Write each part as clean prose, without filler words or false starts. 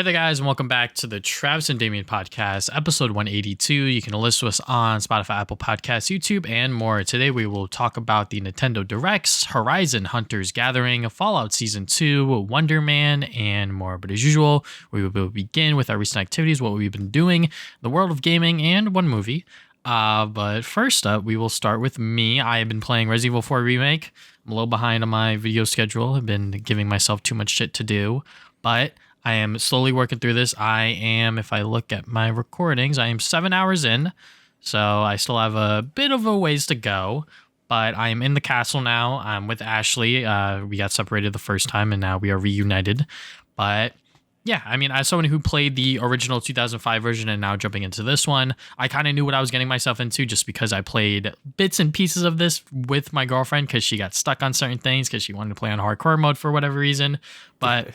Hey there, guys, and welcome back to the Travis and Damian podcast, episode 182. You can listen to us on Spotify, Apple Podcasts, YouTube, and more. Today, we will talk about the Nintendo Directs, Horizon Hunters Gathering, Fallout Season 2, Wonder Man, and more. But as usual, we will begin with our recent activities, what we've been doing, the world of gaming, and one movie. But first up, we will start with me. I have been playing Resident Evil 4 Remake. I'm a little behind on my video schedule. I've been giving myself too much shit to do, but I am slowly working through this. I am, if I look at my recordings, I am 7 hours in. So I still have a bit of a ways to go. But I am in the castle now. I'm with Ashley. We got separated the first time and now we are reunited. But yeah, I mean, as someone who played the original 2005 version and now jumping into this one, I kind of knew what I was getting myself into just because I played bits and pieces of this with my girlfriend because she got stuck on certain things because she wanted to play on hardcore mode for whatever reason. But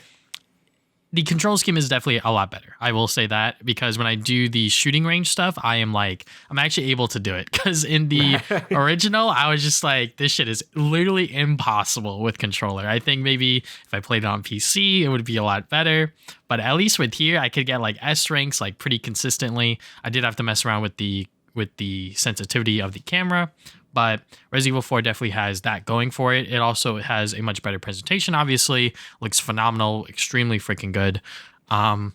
the control scheme is definitely a lot better. I will say that because when I do the shooting range stuff, I'm actually able to do it. Because in the original, I was just like, this shit is literally impossible with controller. I think maybe if I played it on PC, it would be a lot better. But at least with here, I could get like S ranks like pretty consistently. I did have to mess around with the sensitivity of the camera. But Resident Evil 4 definitely has that going for it. It also has a much better presentation, obviously. Looks phenomenal, extremely freaking good. The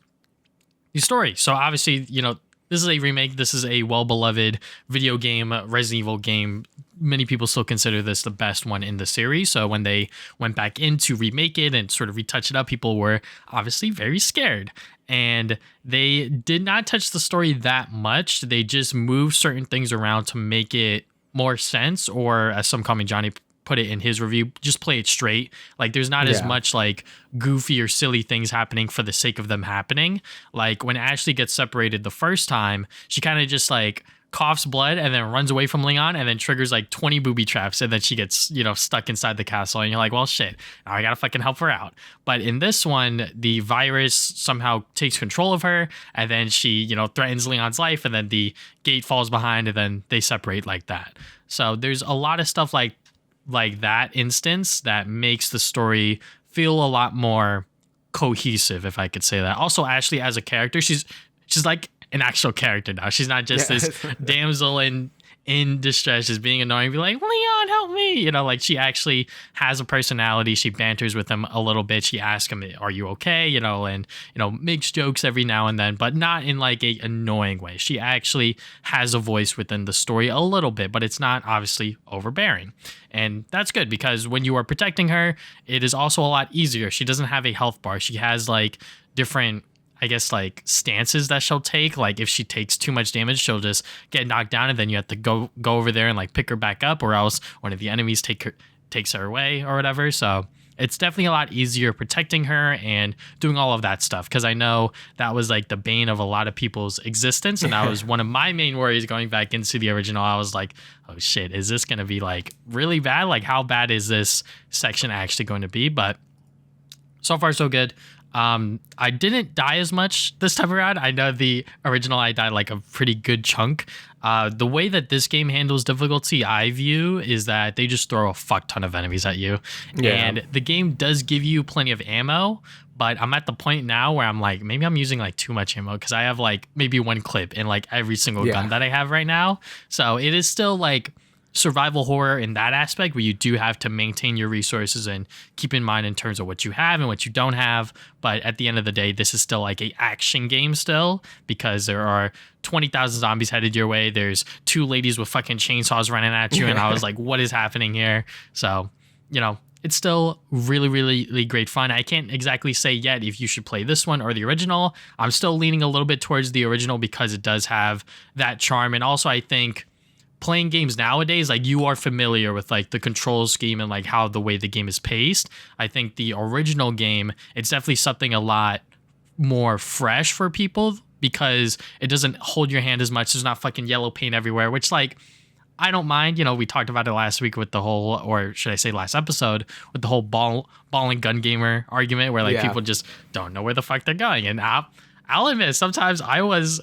story. So obviously, you know, this is a remake. This is a well-beloved video game, Resident Evil game. Many people still consider this the best one in the series. So when they went back in to remake it and sort of retouch it up, people were obviously very scared. And they did not touch the story that much. They just moved certain things around to make it more sense, or as some call me Johnny put it in his review, just play it straight. Like there's not as much like goofy or silly things happening for the sake of them happening. Like when Ashley gets separated the first time, she kind of just like coughs blood and then runs away from Leon and then triggers like 20 booby traps and then she gets, you know, stuck inside the castle and you're like, well, shit, now I gotta fucking help her out. But in this one, the virus somehow takes control of her and then she, you know, threatens Leon's life and then the gate falls behind and then they separate like that. So there's a lot of stuff like that instance that makes the story feel a lot more cohesive, if I could say that. Also, Ashley as a character, she's like an actual character now. She's not just this damsel in distress just being annoying, be like, Leon, help me. You know, like she actually has a personality. She banters with him a little bit. She asks him, are you okay? You know, and, you know, makes jokes every now and then, but not in like a annoying way. She actually has a voice within the story a little bit, but it's not obviously overbearing. And that's good because when you are protecting her, it is also a lot easier. She doesn't have a health bar. She has like different, I guess, like stances that she'll take. Like if she takes too much damage, she'll just get knocked down and then you have to go over there and like pick her back up, or else one of the enemies takes her away or whatever. So it's definitely a lot easier protecting her and doing all of that stuff, because I know that was like the bane of a lot of people's existence, and that was one of my main worries going back into the original. I was like, oh shit, is this going to be like really bad? Like how bad is this section actually going to be? But so far so good. I didn't die as much this time around. I know the original I died like a pretty good chunk. The way that this game handles difficulty, I view, is that they just throw a fuck ton of enemies at you. Yeah. And the game does give you plenty of ammo, but I'm at the point now where I'm like, maybe I'm using like too much ammo because I have like maybe one clip in like every single gun that I have right now. So it is still like survival horror in that aspect, where you do have to maintain your resources and keep in mind in terms of what you have and what you don't have. But at the end of the day, this is still like a action game still, because there are 20,000 zombies headed your way. There's two ladies with fucking chainsaws running at you. And I was like, what is happening here? So, you know, it's still really, really, really great fun. I can't exactly say yet if you should play this one or the original. I'm still leaning a little bit towards the original because it does have that charm. And also I think playing games nowadays, like you are familiar with like the control scheme and like how the way the game is paced. I think the original game, it's definitely something a lot more fresh for people because it doesn't hold your hand as much. There's not fucking yellow paint everywhere, which like I don't mind. You know, we talked about it last week with the whole, or should I say last episode, with the whole ball and gun gamer argument where like people just don't know where the fuck they're going. And I'll admit, sometimes I was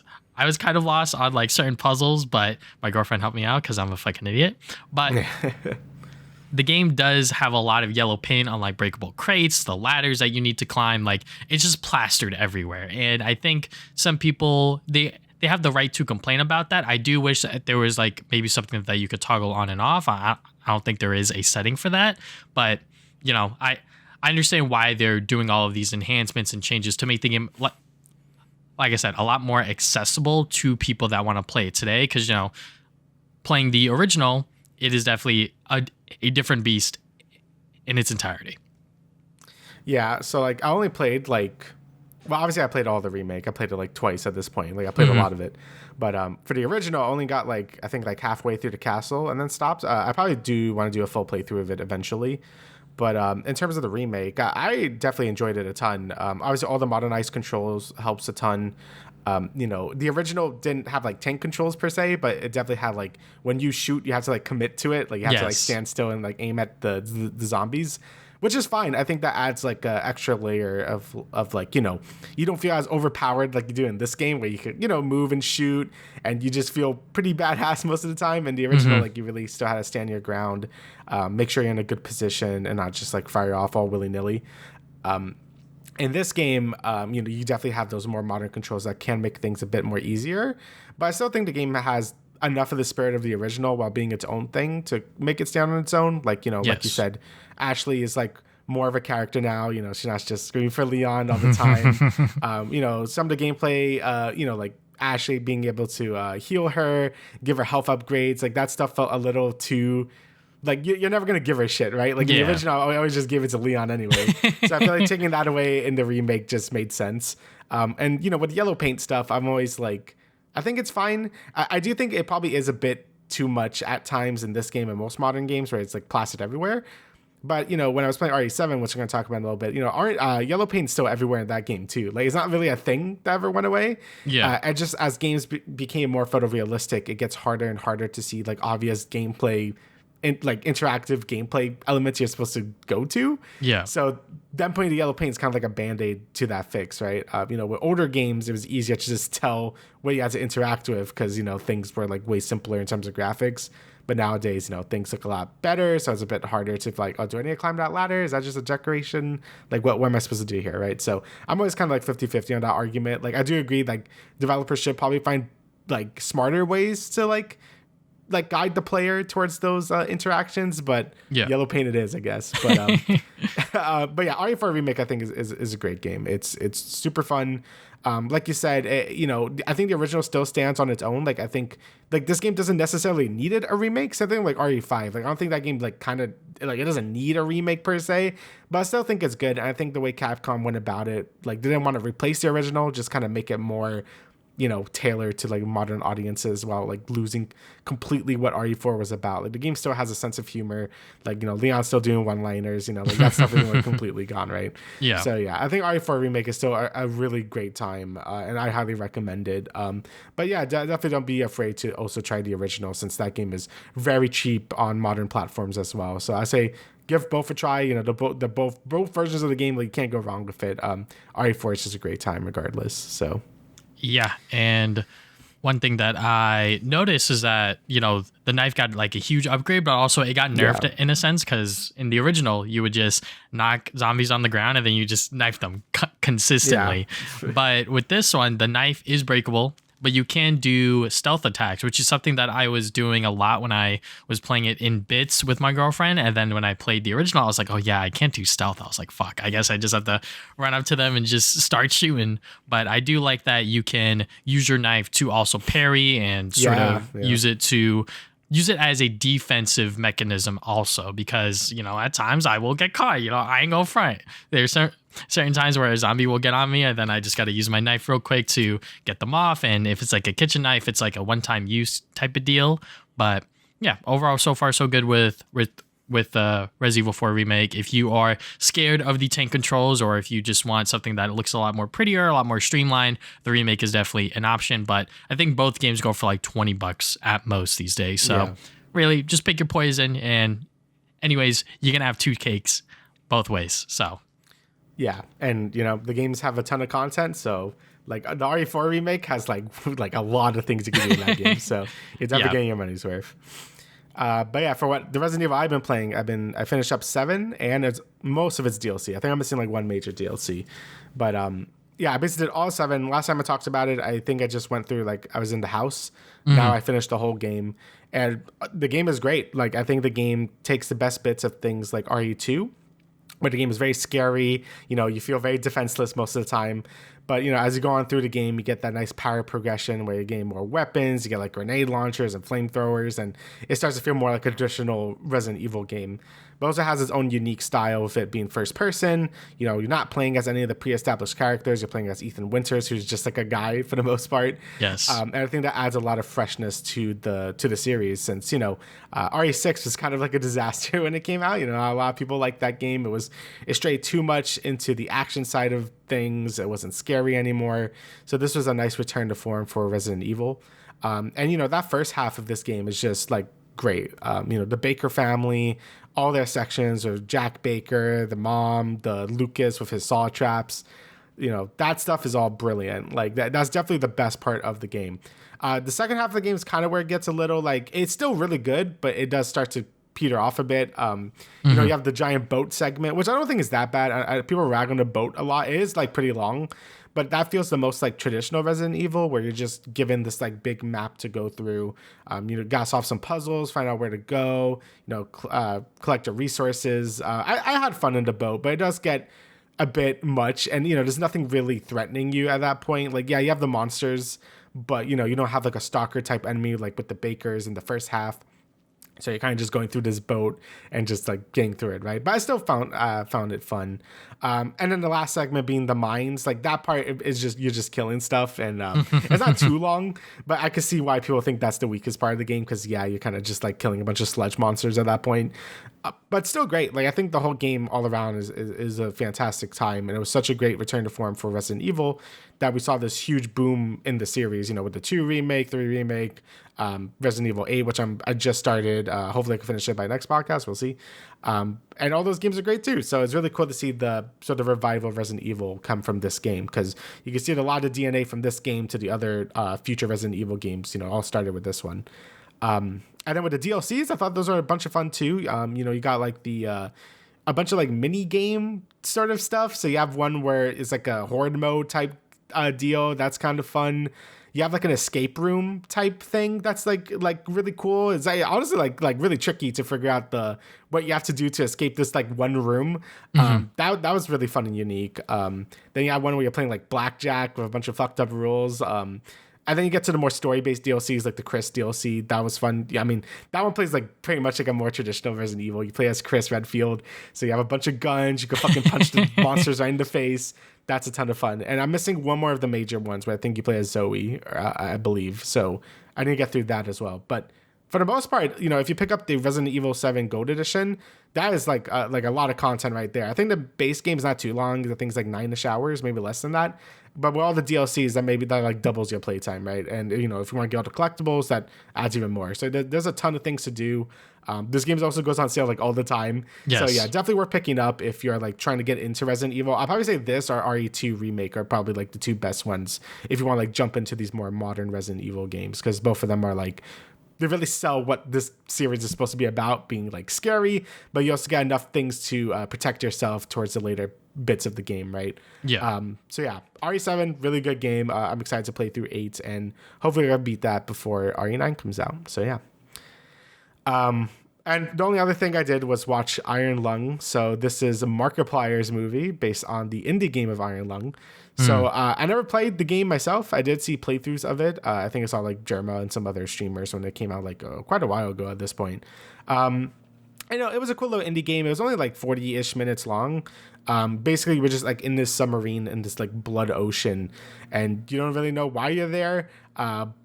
kind of lost on like certain puzzles, but my girlfriend helped me out because I'm a fucking idiot. But the game does have a lot of yellow paint on like breakable crates, the ladders that you need to climb. Like it's just plastered everywhere. And I think some people, they have the right to complain about that. I do wish that there was like maybe something that you could toggle on and off. I don't think there is a setting for that, but you know, I understand why they're doing all of these enhancements and changes to make the game, like I said, a lot more accessible to people that want to play it today. Because, you know, playing the original, it is definitely a different beast in its entirety. Yeah, so like I only played like, well, obviously I played all the remake. I played it like twice at this point. Like I played a lot of it, but for the original, I only got like I think like halfway through the castle and then stopped. I probably do want to do a full playthrough of it eventually. But in terms of the remake, I definitely enjoyed it a ton. Obviously, all the modernized controls helps a ton. You know, the original didn't have like tank controls per se, but it definitely had like when you shoot, you have to like commit to it. Like you have to like stand still and like aim at the zombies, which is fine. I think that adds like an extra layer of like, you know, you don't feel as overpowered like you do in this game where you could, you know, move and shoot and you just feel pretty badass most of the time. In the original, like you really still had to stand your ground, make sure you're in a good position and not just like fire off all willy nilly. In this game, you know, you definitely have those more modern controls that can make things a bit more easier. But I still think the game has enough of the spirit of the original while being its own thing to make it stand on its own. Like, you know, like you said, Ashley is like more of a character now. You know, she's not just screaming for Leon all the time. You know, some of the gameplay, you know, like Ashley being able to heal her, give her health upgrades, like that stuff felt a little too... Like, you're never going to give her shit, right? Like, in the original, I always just give it to Leon anyway. So I feel like taking that away in the remake just made sense. And, you know, with yellow paint stuff, I'm always like, I think it's fine. I do think it probably is a bit too much at times in this game and most modern games where it's, like, plastered everywhere. But, you know, when I was playing RE7, which I'm going to talk about in a little bit, you know, yellow paint's still everywhere in that game, too. Like, it's not really a thing that ever went away. Yeah. And just as games became more photorealistic, it gets harder and harder to see, like, obvious gameplay like interactive gameplay elements you're supposed to go to. Yeah. So them putting the yellow paint is kind of like a band-aid to that fix, right? You know, with older games, it was easier to just tell what you had to interact with because, you know, things were like way simpler in terms of graphics. But nowadays, you know, things look a lot better. So it's a bit harder to like, oh, do I need to climb that ladder? Is that just a decoration? Like, what am I supposed to do here, right? So I'm always kind of like 50-50 on that argument. Like, I do agree, like, developers should probably find like smarter ways to like guide the player towards those interactions, but yellow paint it is, I guess. But but yeah, RE4 Remake I think is a great game. It's super fun. Like you said, you know, I think the original still stands on its own. Like I think like this game doesn't necessarily needed a remake. Something like RE5. Like I don't think that game like kind of like it doesn't need a remake per se, but I still think it's good. And I think the way Capcom went about it, like they didn't want to replace the original, just kind of make it more, you know, tailored to like modern audiences while like losing completely what RE4 was about. Like the game still has a sense of humor. Like, you know, Leon's still doing one-liners, you know, like that stuff isn't like completely gone, right? Yeah. So yeah, I think RE4 Remake is still a really great time and I highly recommend it. But yeah, definitely don't be afraid to also try the original since that game is very cheap on modern platforms as well. So I say give both a try. You know, both versions of the game, like you can't go wrong with it. RE4 is just a great time regardless. So yeah, and one thing that I noticed is that, you know, the knife got like a huge upgrade, but also it got nerfed in a sense because in the original, you would just knock zombies on the ground and then you just knife them consistently. Yeah. But with this one, the knife is breakable, but you can do stealth attacks, which is something that I was doing a lot when I was playing it in bits with my girlfriend. And then when I played the original, I was like, oh yeah, I can't do stealth. I was like, fuck, I guess I just have to run up to them and just start shooting. But I do like that you can use your knife to also parry and sort of use it as a defensive mechanism also, because, you know, at times I will get caught, you know, I ain't gonna front. There's certain times where a zombie will get on me and then I just got to use my knife real quick to get them off. And if it's like a kitchen knife, it's like a one-time use type of deal. But yeah, overall, so far, so good with Resident Evil 4 Remake. If you are scared of the tank controls or if you just want something that looks a lot more prettier, a lot more streamlined, the remake is definitely an option. But I think both games go for like $20 at most these days. So really just pick your poison. And anyways, you're going to have two cakes both ways. So yeah. And, you know, the games have a ton of content. So like the RE4 Remake has like a lot of things you can do in that game. So you're definitely getting your money's worth. But yeah, for what the Resident Evil I've been playing, I finished up 7 and it's most of its DLC. I think I'm missing like one major DLC, but yeah, I basically did all 7. Last time I talked about it, I think I just went through like I was in the house. Now I finished the whole game, and the game is great. Like I think the game takes the best bits of things like RE2, but the game is very scary. You know, you feel very defenseless most of the time. But, you know, as you go on through the game, you get that nice power progression where you gain more weapons. You get like grenade launchers and flamethrowers, and it starts to feel more like a traditional Resident Evil game. But also has its own unique style of it being first person. You know, you're not playing as any of the pre-established characters. You're playing as Ethan Winters, who's just like a guy for the most part. Yes. And I think that adds a lot of freshness to the series, since, you know, RE6 was kind of like a disaster when it came out. You know, a lot of people liked that game. It strayed too much into the action side of things. It wasn't scary anymore. So this was a nice return to form for Resident Evil. And, you know, that first half of this game is just like great. You know, the Baker family, all their sections are Jack Baker, the mom, the Lucas with his saw traps. You know, that stuff is all brilliant. Like that's definitely the best part of the game. The second half of the game is kind of where it gets a little like, it's still really good, but it does start to peter off a bit. You know, you have the giant boat segment, which I don't think is that bad. People rag on the boat a lot. It is like pretty long, but that feels the most like traditional Resident Evil, where you're just given this like big map to go through. You know, gotta solve some puzzles, find out where to go, you know, collect your resources. I had fun in the boat, but it does get a bit much, and you know, there's nothing really threatening you at that point. Like, yeah, you have the monsters, but you know, you don't have like a stalker type enemy like with the Bakers in the first half. So you're kind of just going through this boat and just like getting through it, right? But I still found it fun. And then the last segment being the mines, like that part is just, you're just killing stuff, and it's not too long, but I could see why people think that's the weakest part of the game, because yeah, you're kind of just like killing a bunch of sludge monsters at that point. But still great. Like I think the whole game all around is a fantastic time, and it was such a great return to form for Resident Evil that we saw this huge boom in the series, you know, with the 2 remake, 3 remake, Resident Evil 8, which I just started. Hopefully I can finish it by next podcast. We'll see. And all those games are great too. So it's really cool to see the sort of revival of Resident Evil come from this game, because you can see a lot of DNA from this game to the other future Resident Evil games, you know, all started with this one. And then with the DLCs, I thought those are a bunch of fun too. You know, you got like a bunch of like mini game sort of stuff. So you have one where it's like a horde mode type deal. That's kind of fun. You have like an escape room type thing that's like really cool. It's honestly like really tricky to figure out what you have to do to escape this like one room. That was really fun and unique. Then you have one where you're playing like blackjack with a bunch of fucked up rules. And then you get to the more story-based DLCs, like the Chris DLC. That was fun. Yeah, I mean, that one plays like pretty much like a more traditional Resident Evil. You play as Chris Redfield, so you have a bunch of guns. You can fucking punch the monsters right in the face. That's a ton of fun. And I'm missing one more of the major ones where I think you play as Zoe, I believe. So I didn't get through that as well. But for the most part, you know, if you pick up the Resident Evil 7 Gold Edition, that is like a lot of content right there. I think the base game is not too long. The thing's like 9-ish hours, maybe less than that. But with all the DLCs, that like doubles your playtime, right? And, you know, if you want to get all the collectibles, that adds even more. So there's a ton of things to do. This game also goes on sale like all the time. Yes. So yeah, definitely worth picking up if you're like trying to get into Resident Evil. I'll probably say this or RE2 Remake are probably like the two best ones if you want to like jump into these more modern Resident Evil games, because both of them are like, they really sell what this series is supposed to be about, being like scary, but you also got enough things to protect yourself towards the later bits of the game, right? Yeah. So yeah, RE7, really good game. I'm excited to play through 8, and hopefully I'll beat that before RE9 comes out. So yeah. And the only other thing I did was watch Iron Lung. So this is Markiplier's movie based on the indie game of Iron Lung. So I never played the game myself. I did see playthroughs of it. I think I saw like Jerma and some other streamers when it came out like quite a while ago at this point. I know it was a cool little indie game. It was only like 40-ish minutes long. Basically, we're just like in this submarine in this like blood ocean, and you don't really know why you're there.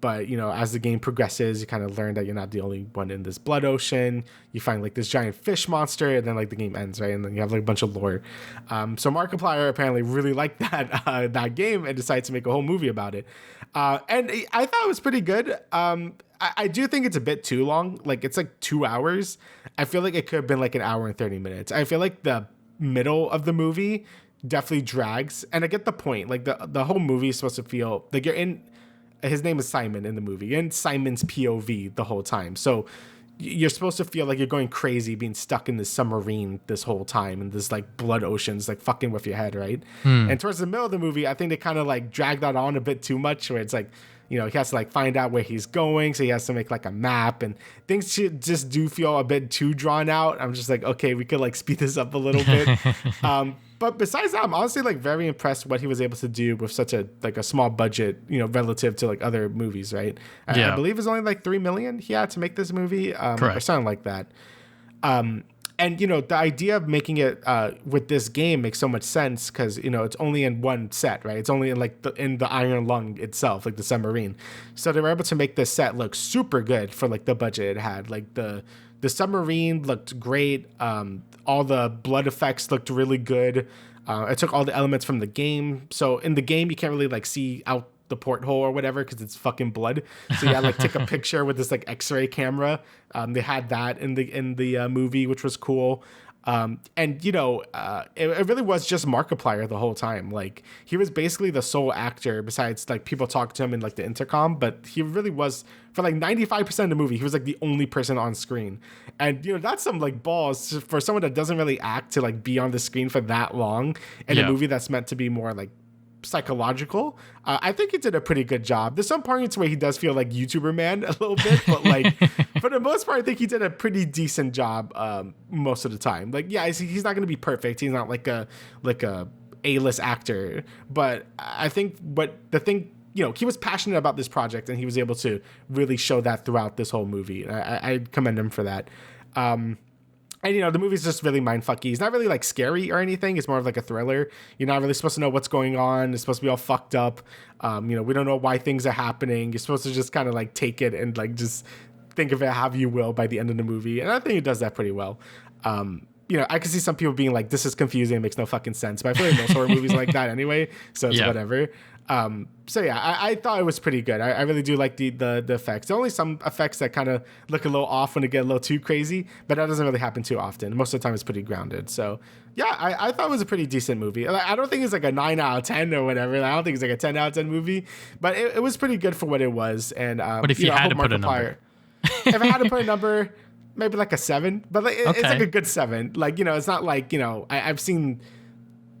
But you know, as the game progresses, you kind of learn that you're not the only one in this blood ocean. You find like this giant fish monster, and then like the game ends, right? And then you have like a bunch of lore. So Markiplier apparently really liked that game and decided to make a whole movie about it. And I thought it was pretty good. I do think it's a bit too long. Like it's like 2 hours. I feel like it could have been like an hour and 30 minutes. I feel like the middle of the movie definitely drags, and I get the point. Like the whole movie is supposed to feel like you're in, his name is Simon in the movie, you're in Simon's POV the whole time. So you're supposed to feel like you're going crazy being stuck in this submarine this whole time and this like blood oceans like fucking with your head, right? And towards the middle of the movie, I think they kind of like drag that on a bit too much, where it's like, you know, he has to like find out where he's going, so he has to make like a map, and things just do feel a bit too drawn out. I'm just like, okay, we could like speed this up a little bit. But besides that, I'm honestly like very impressed what he was able to do with such a like a small budget, you know, relative to like other movies, right? I believe it's only like $3 million he had to make this movie, or something like that. And you know, the idea of making it with this game makes so much sense because, you know, it's only in one set, right? It's only in like in the Iron Lung itself, like the submarine. So they were able to make this set look super good for like the budget it had. Like the submarine looked great. All the blood effects looked really good. It took all the elements from the game. So in the game, you can't really like see out the porthole or whatever because it's fucking blood. So you had like take a picture with this like X-ray camera. They had that in the movie, which was cool. And you know, it really was just Markiplier the whole time. Like he was basically the sole actor besides like people talking to him in like the intercom, but he really was for like 95% of the movie. He was like the only person on screen. And you know, that's some like balls for someone that doesn't really act to like be on the screen for that long in a movie that's meant to be more like psychological. I think he did a pretty good job. There's some points where he does feel like YouTuber man a little bit, but like for the most part, I think he did a pretty decent job most of the time. Like, yeah, he's not going to be perfect. He's not like a A-list actor, but I think you know, he was passionate about this project and he was able to really show that throughout this whole movie. I commend him for that. And, you know, the movie's just really mindfucky. It's not really, like, scary or anything. It's more of, like, a thriller. You're not really supposed to know what's going on. It's supposed to be all fucked up. You know, we don't know why things are happening. You're supposed to just kind of, like, take it and, like, just think of it how you will by the end of the movie. And I think it does that pretty well. You know, I can see some people being like, this is confusing. It makes no fucking sense. But I feel like most horror movies like that anyway. So it's whatever. So yeah, I thought it was pretty good. I really do like the effects. There are only some effects that kind of look a little off when it get a little too crazy, but that doesn't really happen too often. Most of the time it's pretty grounded. So yeah, I thought it was a pretty decent movie. I don't think it's like a 9 out of 10 or whatever. I don't think it's like a 10 out of 10 movie, but it was pretty good for what it was. And but if you had to put a number, if I had to put a number, maybe like a 7, but like it's like a good 7. Like, you know, it's not like, you know, I've seen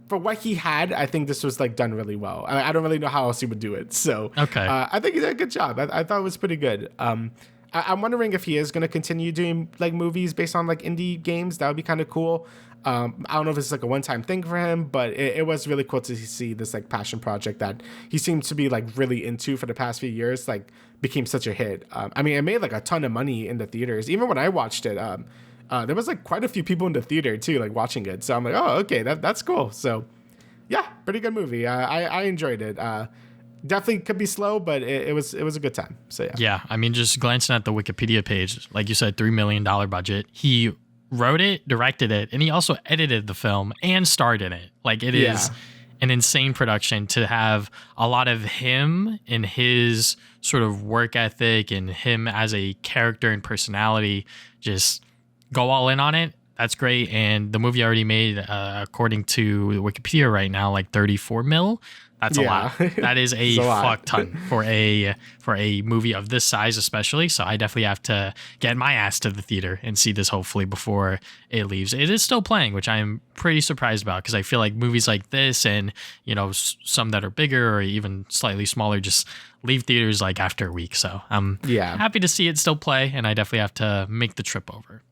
for what he had, I think this was like done really well. I don't really know how else he would do it. So I think he did a good job. I thought it was pretty good. I'm wondering if he is going to continue doing like movies based on like indie games. That would be kind of cool. I don't know if it's like a one-time thing for him, but it was really cool to see this like passion project that he seemed to be like really into for the past few years, like became such a hit. I mean, it made like a ton of money in the theaters. Even when I watched it, there was like quite a few people in the theater too, like watching it. So I'm like, oh, okay, that's cool. So yeah, pretty good movie. I enjoyed it. Definitely could be slow, but it was a good time. So yeah. Yeah, I mean, just glancing at the Wikipedia page, like you said, $3 million budget. He wrote it, directed it, and he also edited the film and starred in it. Like it is an insane production to have a lot of him and his sort of work ethic and him as a character and personality just go all in on it. That's great. And the movie already made, according to Wikipedia right now, like 34 mil. That's a lot. That is a fuck ton for a movie of this size, especially. So I definitely have to get my ass to the theater and see this hopefully before it leaves. It is still playing, which I'm pretty surprised about because I feel like movies like this and, you know, some that are bigger or even slightly smaller just leave theaters like after a week. So I'm happy to see it still play, and I definitely have to make the trip over.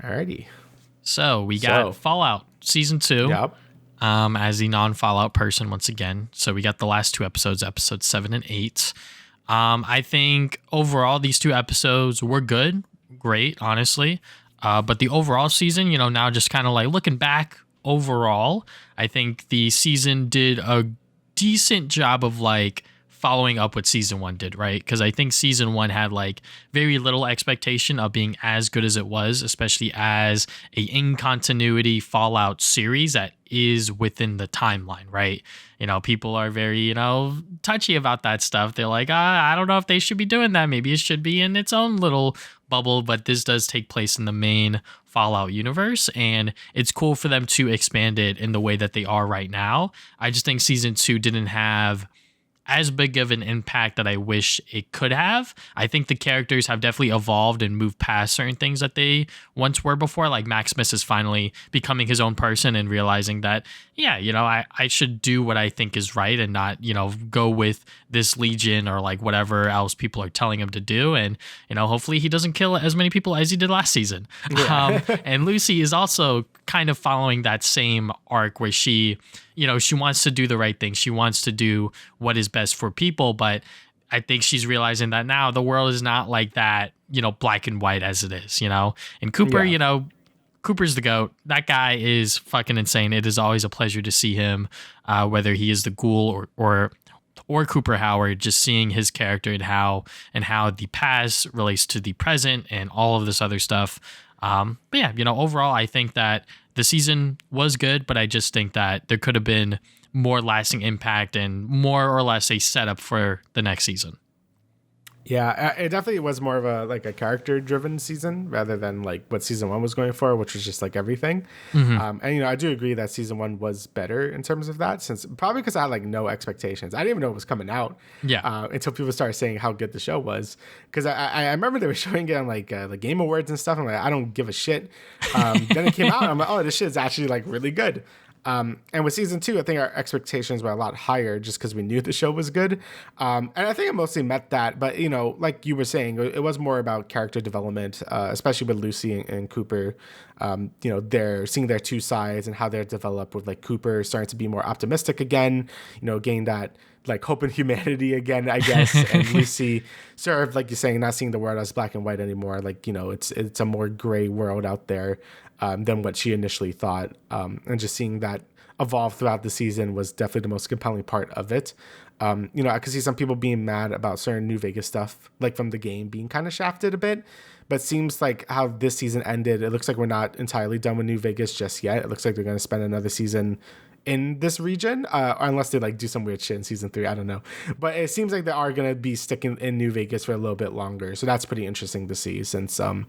Alrighty. So we got Fallout Season 2. Yep. As the non-Fallout person once again. So we got the last 2 episodes, episodes 7 and 8. I think overall these 2 episodes were good, great, honestly. But the overall season, you know, now just kind of like looking back overall, I think the season did a decent job of like following up what season 1 did, right? Because I think season 1 had like very little expectation of being as good as it was, especially as a in-continuity Fallout series that is within the timeline, right? You know, people are very, you know, touchy about that stuff. They're like, I don't know if they should be doing that. Maybe it should be in its own little bubble, but this does take place in the main Fallout universe, and it's cool for them to expand it in the way that they are right now. I just think season 2 didn't have as big of an impact that I wish it could have. I think the characters have definitely evolved and moved past certain things that they once were before. Like Maximus is finally becoming his own person and realizing that, yeah, I should do what I think is right and not, go with this legion or like whatever else people are telling him to do. And, hopefully he doesn't kill as many people as he did last season. Yeah. And Lucy is also kind of following that same arc where she wants to do the right thing. She wants to do what is best for people. But I think she's realizing that now the world is not like that, black and white as it is, And Cooper, Cooper's the GOAT. That guy is fucking insane. It is always a pleasure to see him, whether he is the ghoul or Cooper Howard, just seeing his character and how the past relates to the present and all of this other stuff. But yeah, overall, I think that the season was good, but I just think that there could have been more lasting impact and more or less a setup for the next season. Yeah, it definitely was more of a character-driven season rather than like what season 1 was going for, which was just like everything. And I do agree that season 1 was better in terms of that, since probably because I had like no expectations. I didn't even know it was coming out. Yeah. Until people started saying how good the show was, because I remember they were showing it on like the Game Awards and stuff. I'm like, I don't give a shit. Then it came out, and I'm like, oh, this shit is actually like really good. And with season 2, I think our expectations were a lot higher just because we knew the show was good. And I think it mostly met that. But, like you were saying, it was more about character development, especially with Lucy and Cooper. They're seeing their two sides and how they're developed, with like Cooper starting to be more optimistic again, gain that like hope in humanity again, I guess. And Lucy sort of, like you're saying, not seeing the world as black and white anymore. Like, it's a more gray world out there than what she initially thought. And just seeing that evolve throughout the season was definitely the most compelling part of it. I could see some people being mad about certain New Vegas stuff, like from the game being kind of shafted a bit, but seems like how this season ended, it looks like we're not entirely done with New Vegas just yet. It looks like they're going to spend another season in this region, unless they like do some weird shit in season 3. I don't know, but it seems like they are going to be sticking in New Vegas for a little bit longer. So that's pretty interesting to see, since the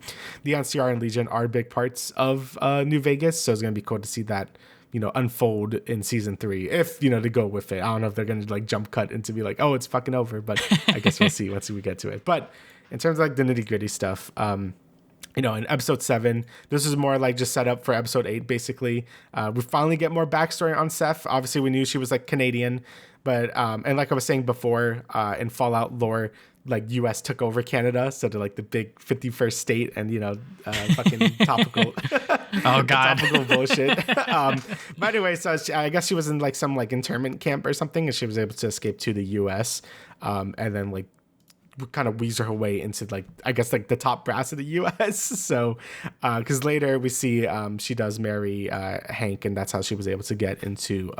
NCR and Legion are big parts of New Vegas. So it's going to be cool to see that, unfold in season 3, if, to go with it. I don't know if they're going to like jump cut into be like, oh, it's fucking over, but I guess we'll see once we get to it. But in terms of like the nitty gritty stuff, in episode 7, this is more like just set up for episode 8, basically. We finally get more backstory on Seth. Obviously, we knew she was like Canadian, but and like I was saying before, in Fallout lore, like US took over Canada, so they're like the big 51st state, and fucking topical. Oh god, topical bullshit. But anyway, so I guess she was in like some like internment camp or something, and she was able to escape to the US, and then like kind of weasel her way into like, I guess, like the top brass of the US. So because later we see she does marry Hank, and that's how she was able to get into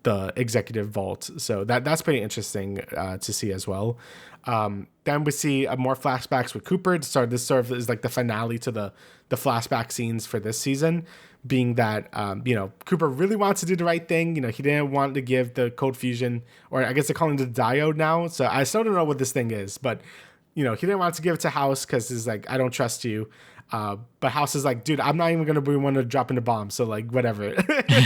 the executive vault. So that's pretty interesting to see as well. Then we see more flashbacks with Cooper. So this sort of is like the finale to the flashback scenes for this season, being that Cooper really wants to do the right thing. He didn't want to give the Code Fusion, or I guess they're calling it the diode now. So I still don't know what this thing is, but he didn't want to give it to House because he's like, I don't trust you. But House is like, dude, I'm not even going to be one to drop in the bomb. So like, whatever.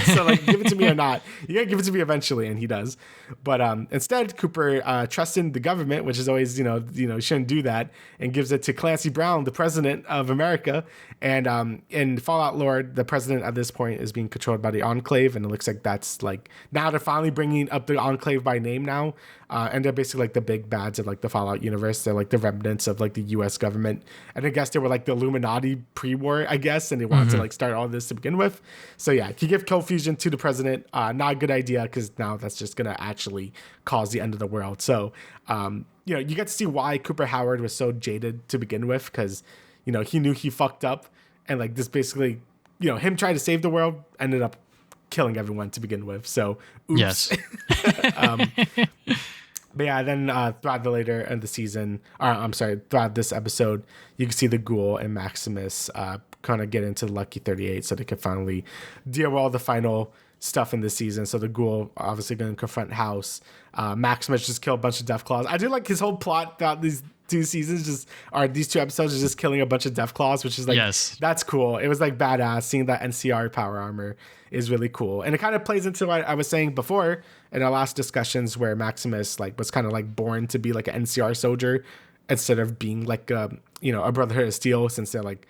So like, give it to me or not. You got to give it to me eventually. And he does. But instead, Cooper trusts in the government, which is always, shouldn't do that, and gives it to Clancy Brown, the president of America. And in Fallout lore, the president at this point is being controlled by the Enclave. And it looks like that's like, now they're finally bringing up the Enclave by name now. And they're basically like the big bads of like the Fallout universe. They're like the remnants of like the US government. And I guess they were like the Illuminati pre-war, I guess, and they wanted to like start all this to begin with. So yeah, you give Code Fusion to the president, not a good idea, because now that's just gonna actually cause the end of the world. So you get to see why Cooper Howard was so jaded to begin with, because he knew he fucked up, and like this basically, him trying to save the world ended up killing everyone to begin with. So oops. Yes. But yeah, then throughout throughout this episode, you can see the Ghoul and Maximus kind of get into Lucky 38, so they can finally deal with all the final stuff in the season. So the Ghoul obviously going to confront House. Maximus just killed a bunch of Deathclaws. I do like his whole plot throughout two seasons just are these two episodes are just killing a bunch of death claws, which is like, yes, that's cool. It was like badass. Seeing that NCR power armor is really cool, and it kind of plays into what I was saying before in our last discussions, where Maximus like was kind of like born to be like an NCR soldier instead of being like a Brotherhood of Steel, since they're like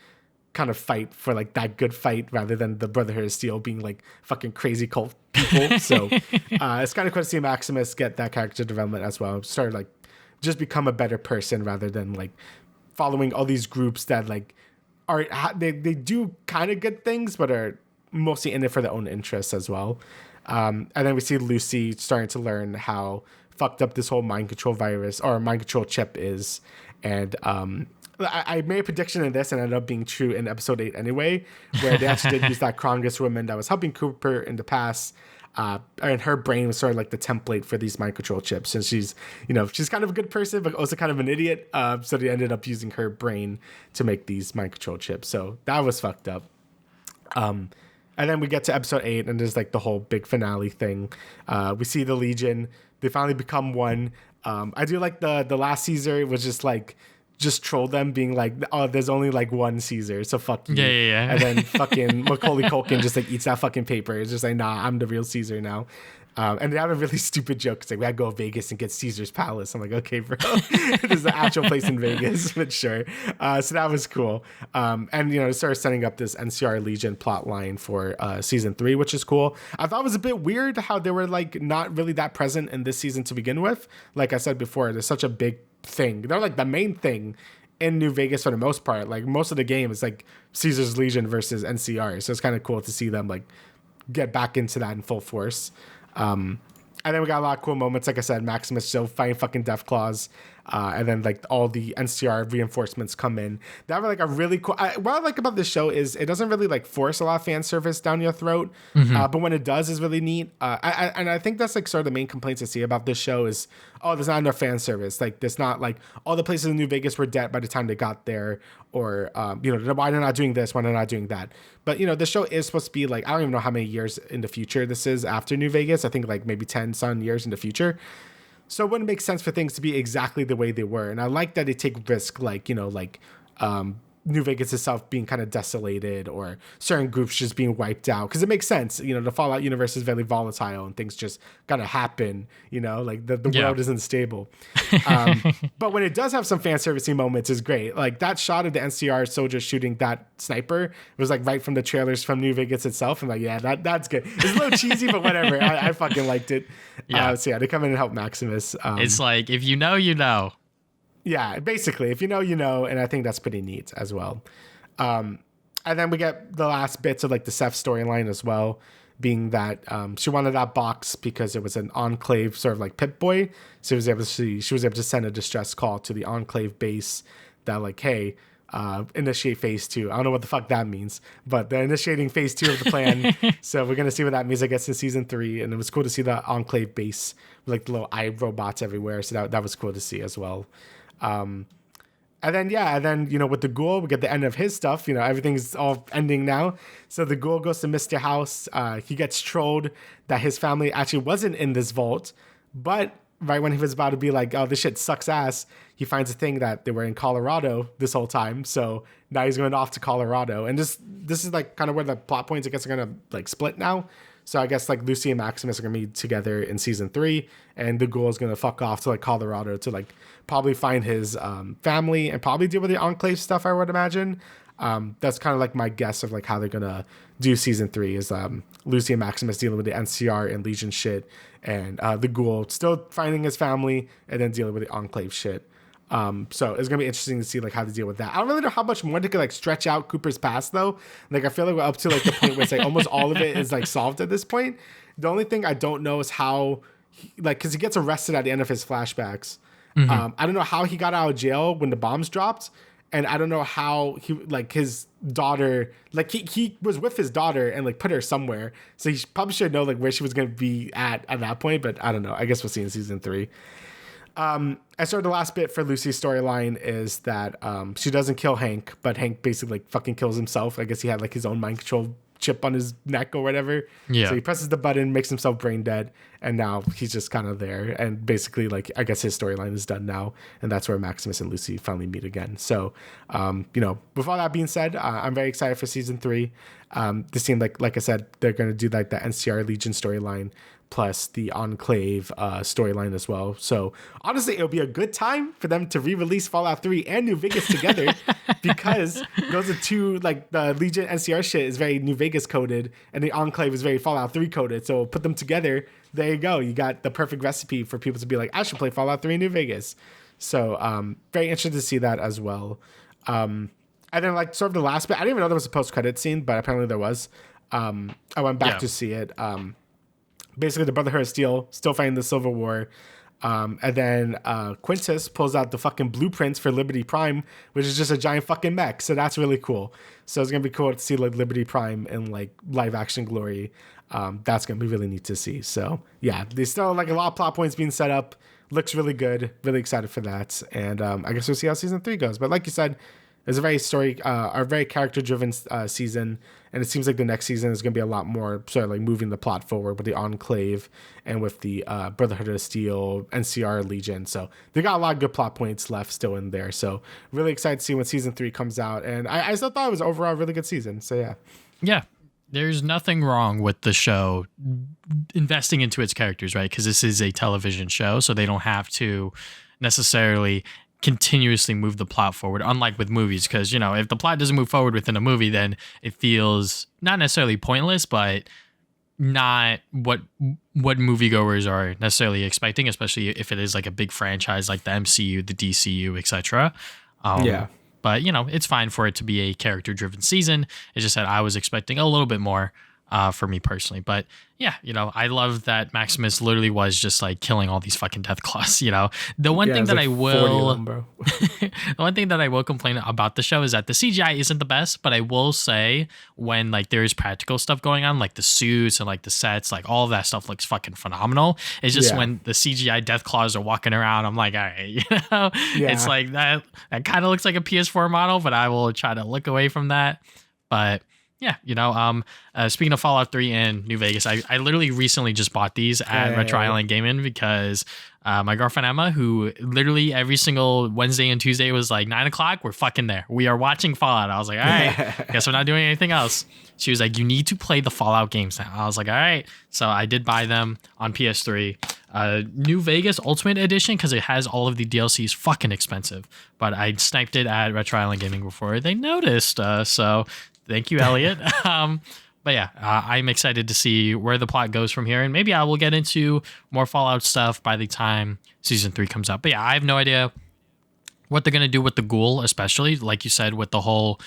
kind of fight for like that good fight rather than the Brotherhood of Steel being like fucking crazy cult people. So it's kind of cool to see Maximus get that character development as well. Start like just become a better person rather than like following all these groups that like they do kind of good things but are mostly in it for their own interests as well. And then we see Lucy starting to learn how fucked up this whole mind control virus or mind control chip is. And I made a prediction in this and it ended up being true in episode 8 anyway, where they actually did use that Krongus woman that was helping Cooper in the past. And her brain was sort of like the template for these mind control chips. And she's kind of a good person, but also kind of an idiot. So they ended up using her brain to make these mind control chips. So that was fucked up. And then we get to episode 8 and there's like the whole big finale thing. We see the Legion. They finally become one. I do like the last Caesar was just troll them, being like, oh, there's only like one Caesar, so fuck you. Yeah. And then fucking Macaulay Culkin just like eats that fucking paper. It's just like, nah, I'm the real Caesar now. And they have a really stupid joke. It's like, we gotta go to Vegas and get Caesar's Palace. I'm like, okay, bro. There's an actual place in Vegas, but sure. So that was cool. And, it started setting up this NCR Legion plot line for season 3, which is cool. I thought it was a bit weird how they were like not really that present in this season to begin with. Like I said before, there's such a big thing. They're like the main thing in New Vegas for the most part. Like most of the game is like Caesar's Legion versus NCR. So it's kind of cool to see them like get back into that in full force. And then we got a lot of cool moments. Like I said, Maximus still fighting fucking Death Claws. And then like all the NCR reinforcements come in. That were like a really cool. What I like about this show is it doesn't really like force a lot of fan service down your throat. But when it does, is really neat. I think that's like sort of the main complaints I see about this show is, oh, there's not enough fan service. Like there's not like all the places in New Vegas were dead by the time they got there, or why they're not doing this, why they're not doing that. But the show is supposed to be like, I don't even know how many years in the future this is after New Vegas. I think like maybe 10 some years in the future. So it wouldn't make sense for things to be exactly the way they were. And I like that they take risk, like, New Vegas itself being kind of desolated or certain groups just being wiped out. Because it makes sense. The Fallout universe is very volatile and things just gotta happen. Like the world isn't stable. But when it does have some fan servicing moments is great. Like that shot of the NCR soldier shooting that sniper was like right from the trailers from New Vegas itself. I'm like, yeah, that's good. It's a little cheesy, but whatever. I fucking liked it. So yeah, they come in and help Maximus. It's like, if you know, you know. Yeah, basically, if you know, you know, and I think that's pretty neat as well. And then we get the last bits of like the Seth storyline as well, being that she wanted that box because it was an Enclave sort of like Pip-Boy. So she was able to send a distress call to the Enclave base that like, hey, initiate phase 2. I don't know what the fuck that means, but they're initiating phase 2 of the plan. So we're gonna see what that means, I guess, in season 3. And it was cool to see the Enclave base with like the little eye robots everywhere. So that was cool to see as well. And then with the Ghoul, we get the end of his stuff. Everything's all ending now. So the Ghoul goes to Mr. House. He gets trolled that his family actually wasn't in this vault, but right when he was about to be like, oh, this shit sucks ass, he finds a thing that they were in Colorado this whole time. So now he's going off to Colorado, and this is like kind of where the plot points, I guess, are gonna like split now. So I guess like Lucy and Maximus are gonna be together in season 3, and the Ghoul is gonna fuck off to like Colorado to like probably find his family and probably deal with the Enclave stuff, I would imagine. That's kind of like my guess of like how they're gonna do season 3 is Lucy and Maximus dealing with the NCR and Legion shit, and the Ghoul still finding his family and then dealing with the Enclave shit. So it's gonna be interesting to see like how to deal with that. I don't really know how much more they could like stretch out Cooper's past though. Like I feel like we're up to like the point where it's like almost all of it is like solved at this point. The only thing I don't know is how because he gets arrested at the end of his flashbacks. I don't know how he got out of jail when the bombs dropped, and I don't know how he like his daughter, like he was with his daughter and like put her somewhere, so he probably should know like where she was gonna be at that point, but I don't know. I guess we'll see in season 3. And so the last bit for Lucy's storyline is that she doesn't kill Hank, but Hank basically like fucking kills himself. I guess he had like his own mind control chip on his neck or whatever. Yeah. So he presses the button, makes himself brain dead, and now he's just kind of there. And basically, like, I guess his storyline is done now, and that's where Maximus and Lucy finally meet again. So, with all that being said, I'm very excited for season 3. This seemed like I said, they're going to do like the NCR Legion storyline plus the Enclave storyline as well. So honestly, it'll be a good time for them to re-release Fallout 3 and New Vegas together because those are two, like, the Legion NCR shit is very New Vegas coded and the Enclave is very Fallout 3 coded. So put them together. There you go. You got the perfect recipe for people to be like, I should play Fallout 3 in New Vegas. So very interested to see that as well. And then, like, sort of the last bit, I didn't even know there was a post-credit scene, but apparently there was. I went back to see it. Basically, the Brotherhood of Steel still fighting the Civil War. And then Quintus pulls out the fucking blueprints for Liberty Prime, which is just a giant fucking mech. So that's really cool. So it's going to be cool to see, like, Liberty Prime in, like, live action glory. That's going to be really neat to see. So, yeah, there's still, like, a lot of plot points being set up. Looks really good. Really excited for that. And I guess we'll see how season 3 goes. But like you said, it's a very character-driven season, and it seems like the next season is going to be a lot more sort of like moving the plot forward with the Enclave and with the Brotherhood of Steel, NCR Legion. So they got a lot of good plot points left still in there. So really excited to see when season 3 comes out, and I still thought it was overall a really good season. So yeah. There's nothing wrong with the show investing into its characters, right? Because this is a television show, so they don't have to necessarily continuously move the plot forward, unlike with movies, because, you know, if the plot doesn't move forward within a movie, then it feels not necessarily pointless, but not what moviegoers are necessarily expecting, especially if it is like a big franchise like the MCU, the DCU, etc. But, you know, it's fine for it to be a character-driven season. It's just that I was expecting a little bit more for me personally. But yeah, you know, I love that Maximus literally was just like killing all these fucking Deathclaws, you know. The one thing that like the one thing that I will complain about the show is that the CGI isn't the best, but I will say when like there's practical stuff going on, like the suits and like the sets, like all of that stuff looks fucking phenomenal. It's just when the CGI Deathclaws are walking around, I'm like, all right, you know, it's like that kind of looks like a PS4 model, but I will try to look away from that. But yeah, you know, speaking of Fallout 3 and New Vegas, I literally recently just bought these at Retro Island Gaming because my girlfriend Emma, who literally every single Wednesday and Tuesday was like 9 o'clock, we're fucking there. We are watching Fallout. I was like, all right, guess we're not doing anything else. She was like, you need to play the Fallout games now. I was like, all right. So I did buy them on PS3. New Vegas Ultimate Edition, because it has all of the DLC, is fucking expensive. But I sniped it at Retro Island Gaming before they noticed. So thank you, Elliot. But yeah, I'm excited to see where the plot goes from here. And maybe I will get into more Fallout stuff by the time season 3 comes out. But yeah, I have no idea what they're going to do with the ghoul, especially like you said, with the whole,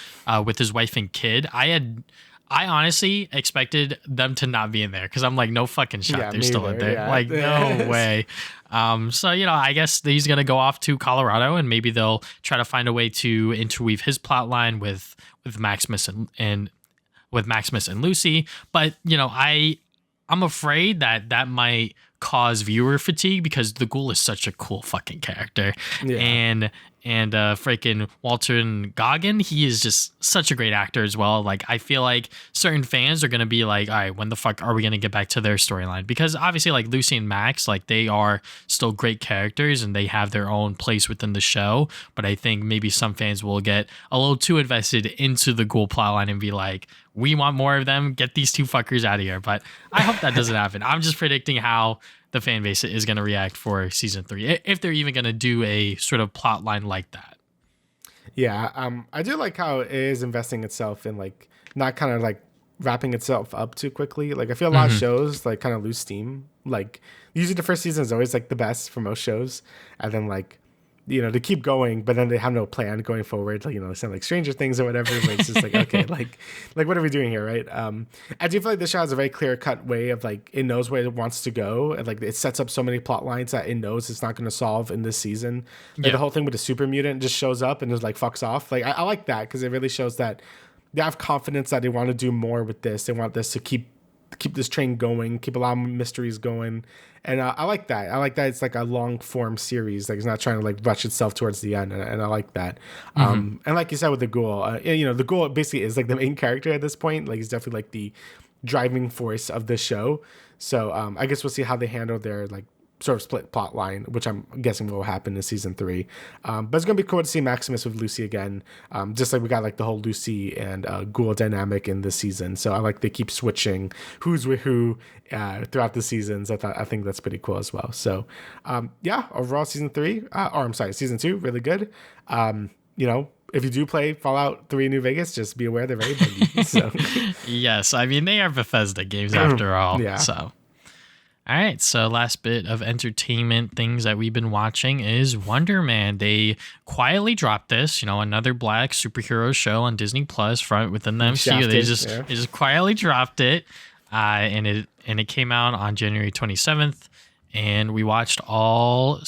with his wife and kid. I honestly expected them to not be in there because I'm like, no fucking shot. They're still in there. Yeah. Like, no way. So, you know, I guess he's going to go off to Colorado and maybe they'll try to find a way to interweave his plot line with Maximus and with Maximus and Lucy. But, you know, I'm afraid that might cause viewer fatigue because the ghoul is such a cool fucking character. Yeah. And freaking Walter Goggin, he is just such a great actor as well. Like, I feel like certain fans are going to be like, all right, when the fuck are we going to get back to their storyline? Because obviously, like, Lucy and Max, like, they are still great characters and they have their own place within the show. But I think maybe some fans will get a little too invested into the ghoul plotline and be like, we want more of them. Get these two fuckers out of here. But I hope that doesn't happen. I'm just predicting how the fan base is going to react for season 3, if they're even going to do a sort of plot line like that. Yeah, I do like how it is investing itself in, like, not kind of like wrapping itself up too quickly. Like, I feel a lot of shows like kind of lose steam. Like, usually the first season is always like the best for most shows, and then, like, you know, they keep going, but then they have no plan going forward. Like, you know, they sound like Stranger Things or whatever. But it's just like, okay, like what are we doing here, right? I do feel like this show has a very clear cut way of, like, it knows where it wants to go, and like it sets up so many plot lines that it knows it's not going to solve in this season. Like, the whole thing with the super mutant just shows up and just like fucks off. Like, I like that because it really shows that they have confidence that they want to do more with this. They want this to keep keep this train going, keep a lot of mysteries going. And I like that. I like that it's like a long form series. Like it's not trying to like rush itself towards the end. And I like that. And like you said with the ghoul, the ghoul basically is like the main character at this point. Like he's definitely like the driving force of the show. So I guess we'll see how they handle their like sort of split plot line, which I'm guessing will happen in season 3. But it's gonna be cool to see Maximus with Lucy again. Just like we got like the whole Lucy and Ghoul dynamic in this season. So I like they keep switching who's with who throughout the seasons. I think that's pretty cool as well. So overall season 2, really good. If you do play Fallout 3 New Vegas, just be aware they're very buggy. So. Yes, I mean they are Bethesda games after all. Yeah. So. All right, so last bit of entertainment things that we've been watching is Wonder Man. They quietly dropped this, another black superhero show on Disney Plus within the MCU. They just quietly dropped it, and it came out on January 27th, and we watched all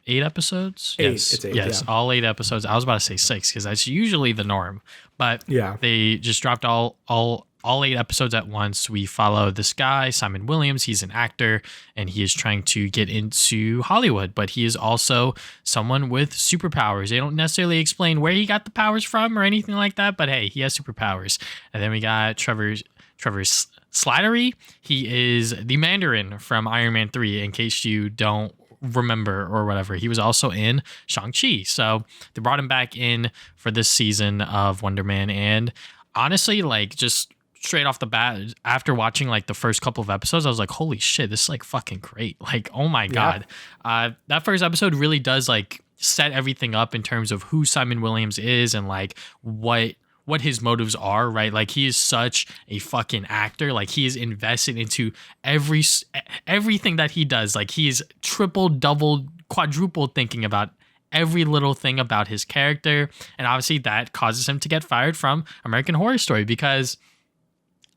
8 episodes. It's 8, yes, yeah. All 8 episodes. I was about to say 6 because that's usually the norm, but they just dropped all 8 episodes at once. We follow this guy, Simon Williams. He's an actor and he is trying to get into Hollywood, but he is also someone with superpowers. They don't necessarily explain where he got the powers from or anything like that, but hey, he has superpowers. And then we got Trevor Slattery. He is the Mandarin from Iron Man 3, in case you don't remember or whatever. He was also in Shang-Chi. So they brought him back in for this season of Wonder Man. And honestly, like just straight off the bat, after watching like the first couple of episodes, I was like, holy shit, this is like fucking great. Like, oh my God. That first episode really does like set everything up in terms of who Simon Williams is and like what his motives are, right? Like he is such a fucking actor. Like he is invested into everything that he does. Like he is triple, double, quadruple thinking about every little thing about his character. And obviously that causes him to get fired from American Horror Story, because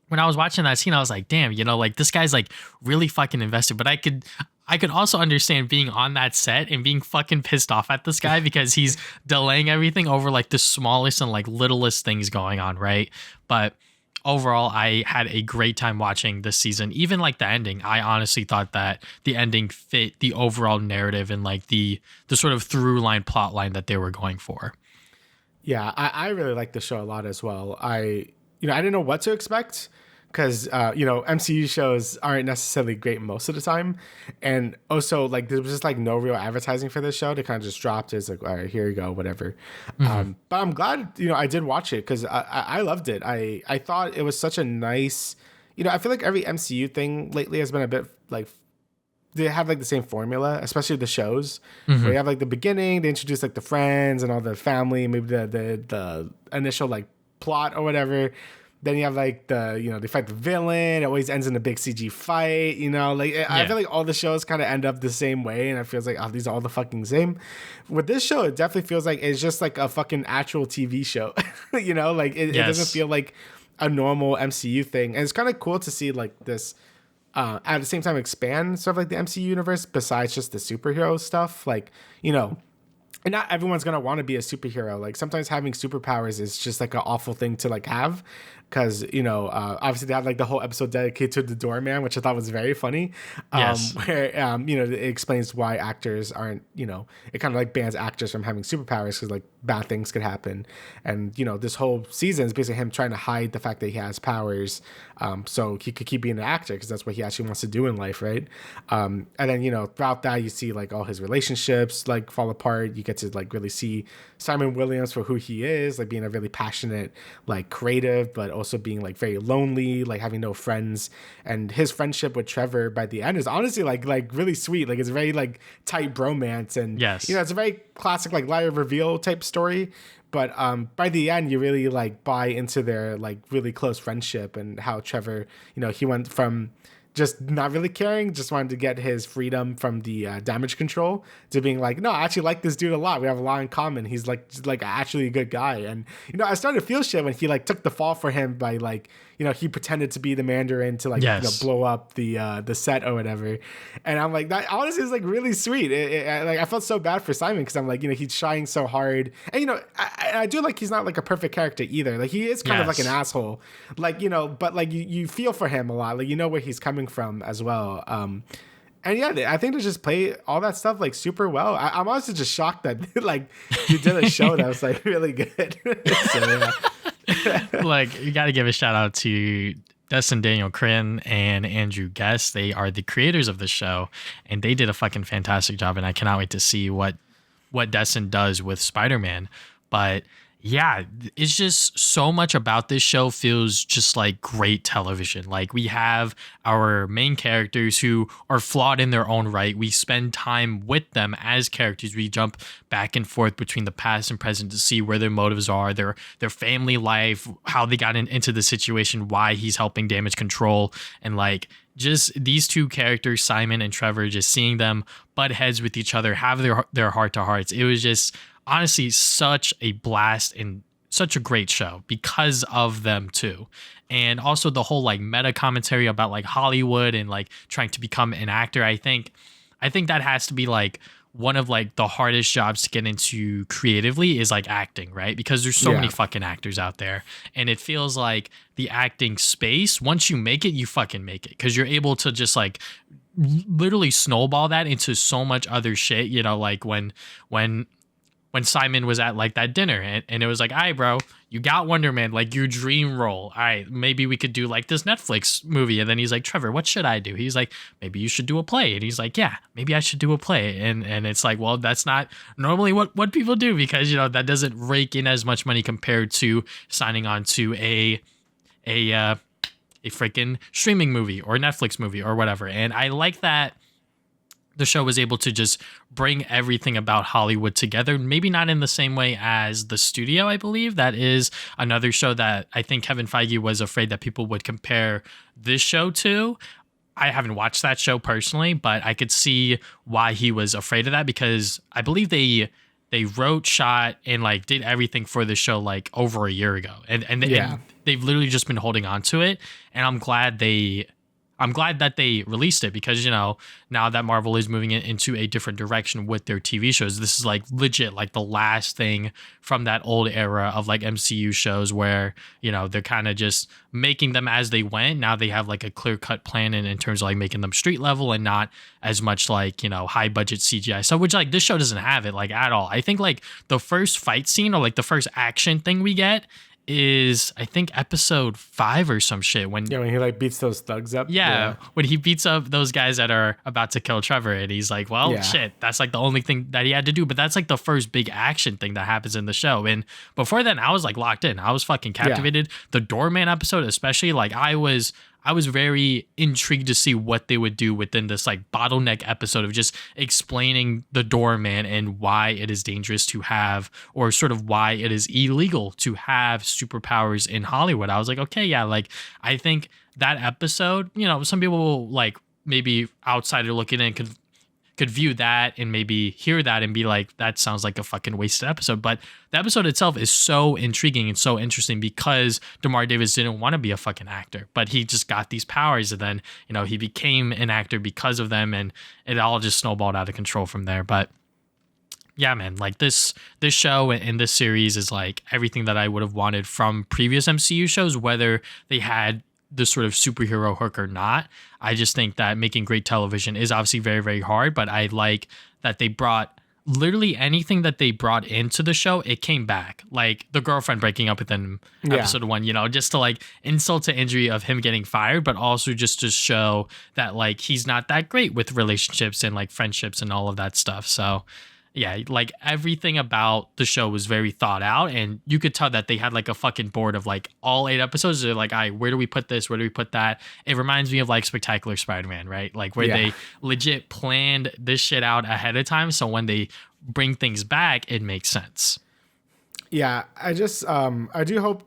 when I was watching that scene, I was like, damn, like this guy's like really fucking invested. But I could also understand being on that set and being fucking pissed off at this guy because he's delaying everything over like the smallest and like littlest things going on, right? But overall, I had a great time watching this season. Even like the ending, I honestly thought that the ending fit the overall narrative and like the sort of through line plot line that they were going for. Yeah, I really like the show a lot as well. I didn't know what to expect, because MCU shows aren't necessarily great most of the time, and also like there was just like no real advertising for this show. They kind of just dropped it. It's like, all right, here you go, whatever. But I'm glad I did watch it, because I loved it. I thought it was such a nice. I feel like every MCU thing lately has been a bit like they have like the same formula, especially the shows. Where you have like the beginning, they introduce like the friends and all the family, maybe the initial like plot or whatever. Then you have like they fight the villain. It always ends in a big CG fight, I feel like all the shows kind of end up the same way. And it feels like, oh, these are all the fucking same. With this show, it definitely feels like it's just like a fucking actual TV show, it doesn't feel like a normal MCU thing. And it's kind of cool to see like this, at the same time expand sort of like the MCU universe besides just the superhero stuff. And not everyone's going to want to be a superhero. Like sometimes having superpowers is just like an awful thing to like have. Because, obviously they have like the whole episode dedicated to the doorman, which I thought was very funny. Yes. Where, it explains why actors aren't, it kind of like bans actors from having superpowers because like bad things could happen. And, this whole season is basically him trying to hide the fact that he has powers so he could keep being an actor, because that's what he actually wants to do in life, right? And then, throughout that, you see like all his relationships like fall apart. You get to like really see Simon Williams for who he is, like being a really passionate, like creative, but also being like very lonely, like having no friends. And his friendship with Trevor by the end is honestly like really sweet. Like it's a very like tight bromance, and yes, it's a very classic like liar reveal type story. But by the end, you really like buy into their like really close friendship, and how Trevor, he went from just not really caring, just wanted to get his freedom from the damage control, to being like, no, I actually like this dude a lot. We have a lot in common. He's like actually a good guy. And, I started to feel shit when he like took the fall for him by like, he pretended to be the Mandarin to like Yes. blow up the set or whatever. And I'm like, that honestly is like really sweet. Like I felt so bad for Simon because I'm like, he's trying so hard, and I do like he's not like a perfect character either. Like he is kind of like an asshole, like but like you feel for him a lot, like where he's coming from as well. And yeah, I think they just play all that stuff like super well. I'm honestly just shocked that like you did a show that was like really good. So, yeah. Like, you got to give a shout out to Destin Daniel Crin and Andrew Guest. They are the creators of the show, and they did a fucking fantastic job. And I cannot wait to see what Destin does with Spider-Man. But yeah, it's just so much about this show feels just like great television. Like, we have our main characters who are flawed in their own right. We spend time with them as characters. We jump back and forth between the past and present to see where their motives are, their family life, how they got into the situation, why he's helping Damage Control, and like just these two characters, Simon and Trevor, just seeing them butt heads with each other, have their heart to hearts. It was just honestly such a blast and such a great show because of them too. And also the whole like meta commentary about like Hollywood and like trying to become an actor. I think that has to be like one of like the hardest jobs to get into creatively is like acting, right? Because there's so many fucking actors out there, and it feels like the acting space, once you make it, you fucking make it, because you're able to just like literally snowball that into so much other shit. Like when Simon was at like that dinner and it was like, all right, bro, you got Wonder Man, like your dream role. All right, maybe we could do like this Netflix movie. And then he's like, Trevor, what should I do? He's like, maybe you should do a play. And he's like, yeah, maybe I should do a play. And it's like, well, that's not normally what people do, because, that doesn't rake in as much money compared to signing on to a freaking streaming movie or Netflix movie or whatever. And I like that the show was able to just bring everything about Hollywood together, maybe not in the same way as The Studio, I believe. That is another show that I think Kevin Feige was afraid that people would compare this show to. I haven't watched that show personally, but I could see why he was afraid of that, because I believe they wrote, shot, and like did everything for the show like over a year ago. And they've literally just been holding on to it. And I'm glad that they released it, because, now that Marvel is moving it into a different direction with their TV shows, this is like legit like the last thing from that old era of like MCU shows where, they're kind of just making them as they went. Now they have like a clear cut plan in terms of like making them street level and not as much like, high budget CGI stuff, which like this show doesn't have it like at all. I think like the first fight scene or like the first action thing we get is I think episode 5 or some shit when he like beats those thugs up. When he beats up those guys that are about to kill Trevor, and he's like, well, shit, that's like the only thing that he had to do. But that's like the first big action thing that happens in the show. And before then, I was like locked in. I was fucking captivated. The Doorman episode especially, like I was very intrigued to see what they would do within this like bottleneck episode of just explaining the Doorman and why it is dangerous to have, or sort of why it is illegal to have superpowers in Hollywood. I was like, okay, yeah, like I think that episode, some people will like maybe outsider looking in could view that and maybe hear that and be like, that sounds like a fucking wasted episode. But the episode itself is so intriguing and so interesting because DeMar Davis didn't want to be a fucking actor, but he just got these powers, and then, he became an actor because of them, and it all just snowballed out of control from there. But yeah, man, like this show and this series is like everything that I would have wanted from previous MCU shows, whether they had the sort of superhero hook or not. I just think that making great television is obviously very, very hard, but I like that they brought literally anything that they brought into the show, it came back. Like the girlfriend breaking up within episode 1, just to like insult to injury of him getting fired, but also just to show that like he's not that great with relationships and like friendships and all of that stuff. So yeah, like everything about the show was very thought out, and you could tell that they had like a fucking board of like all 8 episodes. They're like, all right, where do we put this? Where do we put that? It reminds me of like Spectacular Spider-Man, right? Like where they legit planned this shit out ahead of time, so when they bring things back, it makes sense. Yeah, I just I do hope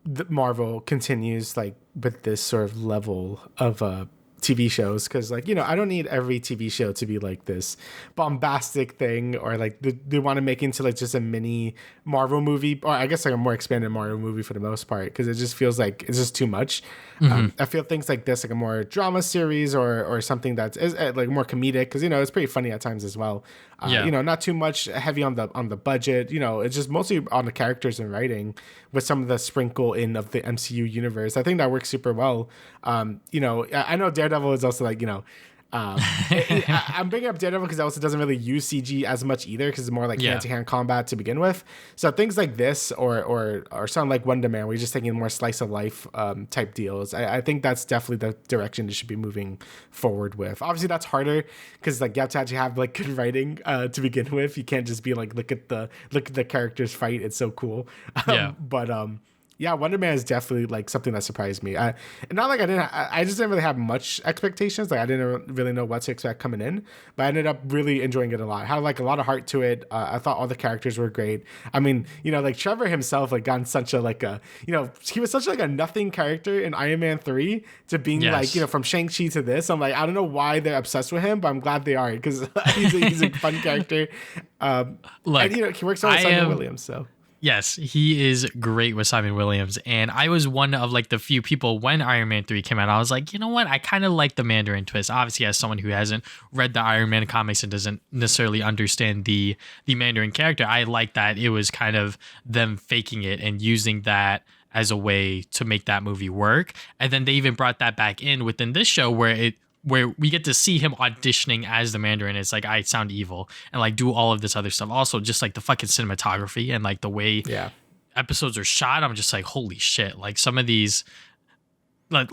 that Marvel continues like with this sort of level of TV shows, because like, I don't need every TV show to be like this bombastic thing, or like they want to make into like just a mini Marvel movie, or I guess like a more expanded Marvel movie for the most part, because it just feels like it's just too much. I feel things like this, like a more drama series or something that's like more comedic, because it's pretty funny at times as well. Not too much heavy on the budget. It's just mostly on the characters and writing, with some of the sprinkle in of the MCU universe. I think that works super well. I know Daredevil is also like, I'm bringing up Daredevil because it also doesn't really use CG as much either, because it's more like hand-to-hand combat to begin with. So things like this or something like Wonder Man, where you're just taking more slice of life type deals, I think that's definitely the direction it should be moving forward with. Obviously that's harder, because like you have to actually have like good writing to begin with. You can't just be like, look at the characters fight, it's so cool. Yeah, Wonder Man is definitely like something that surprised me. I just didn't really have much expectations. Like I didn't really know what to expect coming in, but I ended up really enjoying it a lot. Had like a lot of heart to it. I thought all the characters were great. I mean, like Trevor himself, like gotten such a like a, he was such like a nothing character in Iron Man 3 to being like, from Shang-Chi to this. I'm like, I don't know why they're obsessed with him, but I'm glad they are, because he's a fun character. Look, and, he works on Simon Williams, so. Yes, he is great with Simon Williams. And I was one of like the few people when Iron Man 3 came out, I was like, you know what? I kind of like the Mandarin twist. Obviously, as someone who hasn't read the Iron Man comics and doesn't necessarily understand the Mandarin character, I like that it was kind of them faking it and using that as a way to make that movie work. And then they even brought that back in within this show where we get to see him auditioning as the Mandarin. It's like, I sound evil, and like do all of this other stuff. Also, just like the fucking cinematography and like the way episodes are shot, I'm just like, holy shit. Like some of these, like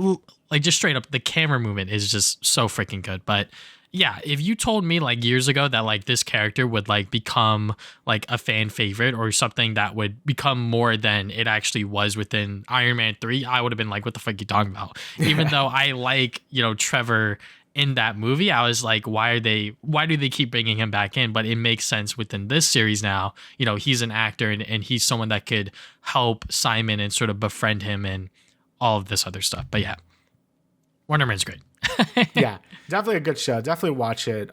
just straight up, the camera movement is just so freaking good. But yeah, if you told me like years ago that like this character would like become like a fan favorite or something that would become more than it actually was within Iron Man 3, I would have been like, what the fuck are you talking about? Even though I like, Trevor in that movie, I was like, why do they keep bringing him back in? But it makes sense within this series now. He's an actor and he's someone that could help Simon and sort of befriend him and all of this other stuff. But yeah, Wonder Man's great. Yeah, definitely a good show. Definitely watch it.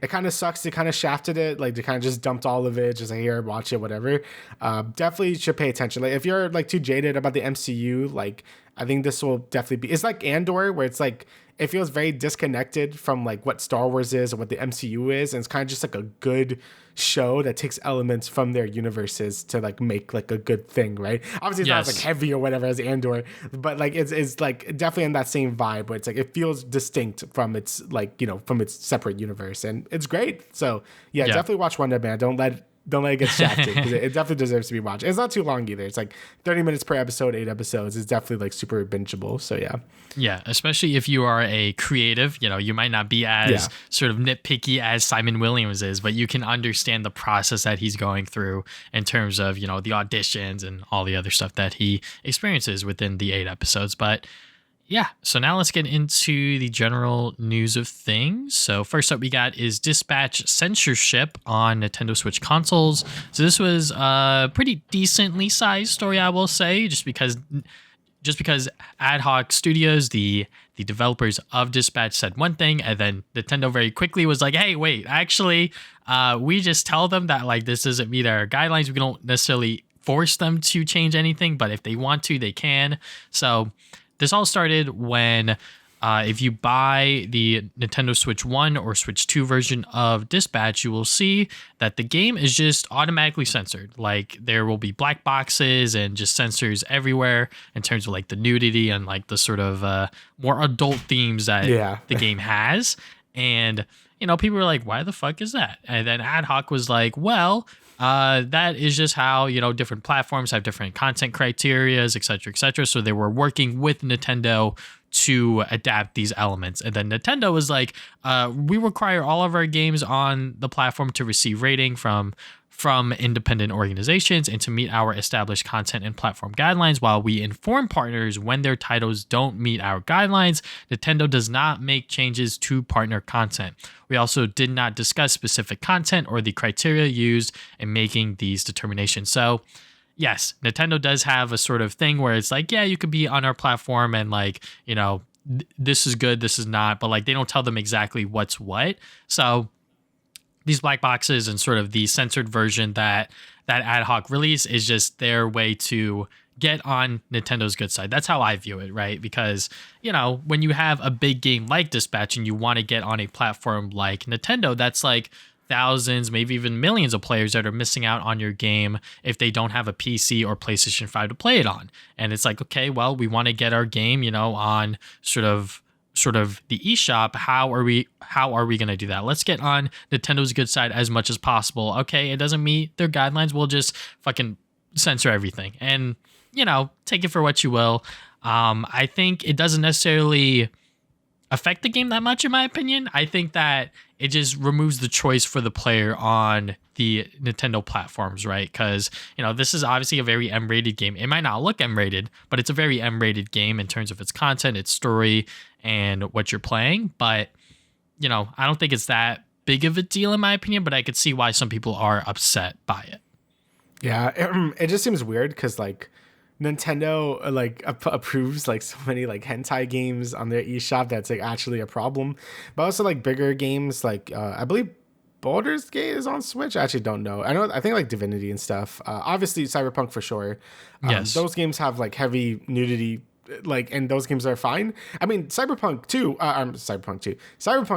It kind of sucks. They kind of shafted it. Like they kind of just dumped all of it. Just like, here, watch it, whatever. Definitely should pay attention. Like if you're like too jaded about the MCU, like I think this will definitely be. It's like Andor, where it's like it feels very disconnected from like what Star Wars is or what the MCU is, and it's kind of just like a good show that takes elements from their universes to like make like a good thing, right? Obviously it's not like heavy or whatever as Andor, but like it's like definitely in that same vibe where it's like it feels distinct from its like from its separate universe, and it's great. So yeah. Definitely watch Wonder Man. Don't let it get shafted, because it definitely deserves to be watched. It's not too long either. It's like 30 minutes per episode, 8 episodes. It's definitely like super bingeable. So yeah. Yeah, especially if you are a creative, you might not be as sort of nitpicky as Simon Williams is, but you can understand the process that he's going through in terms of, the auditions and all the other stuff that he experiences within the 8 episodes. But yeah, so now let's get into the general news of things. So first up we got is Dispatch Censorship on Nintendo Switch consoles. So this was a pretty decently sized story, I will say, just because Ad Hoc Studios, the developers of Dispatch, said one thing, and then Nintendo very quickly was like, hey, wait, actually, we just tell them that like this doesn't meet our guidelines. We don't necessarily force them to change anything, but if they want to, they can. So this all started when if you buy the Nintendo Switch 1 or Switch 2 version of Dispatch, you will see that the game is just automatically censored. Like there will be black boxes and just censors everywhere in terms of like the nudity and like the sort of more adult themes that the game has. And, people were like, why the fuck is that? And then Ad Hoc was like, well, that is just how, different platforms have different content criterias, et cetera, et cetera. So they were working with Nintendo to adapt these elements. And then Nintendo was like, we require all of our games on the platform to receive rating from independent organizations and to meet our established content and platform guidelines. While we inform partners when their titles don't meet our guidelines, Nintendo does not make changes to partner content. We also did not discuss specific content or the criteria used in making these determinations. So yes, Nintendo does have a sort of thing where it's like, yeah, you could be on our platform and like, this is good, this is not, but like they don't tell them exactly what's what. So these black boxes and sort of the censored version that ad hoc release is just their way to get on Nintendo's good side. That's how I view it, right? Because, you know, when you have a big game like Dispatch and you want to get on a platform like Nintendo, that's like thousands, maybe even millions of players that are missing out on your game if they don't have a PC or PlayStation 5 to play it on. And it's like, okay, well, we want to get our game, you know, on sort of the eShop. How are we going to do that? Let's get on Nintendo's good side as much as possible. Okay, it doesn't meet their guidelines, we'll just fucking censor everything. And, you know, take it for what you will. I think it doesn't necessarily affect the game that much, in my opinion. I think that it just removes the choice for the player on the Nintendo platforms, right? Because, you know, this is obviously a very M-rated game. It might not look M-rated, but it's a very M-rated game in terms of its content, its story, and what you're playing. But, you know, I don't think it's that big of a deal, in my opinion, but I could see why some people are upset by it. Yeah, it just seems weird because, like, Nintendo like approves like so many like hentai games on their eShop that's like actually a problem, but also like bigger games like I believe Baldur's Gate is on Switch. I actually don't know. I think like Divinity and stuff. Obviously Cyberpunk for sure. Yes, those games have like heavy nudity. Like, and those games are fine. I mean, Cyberpunk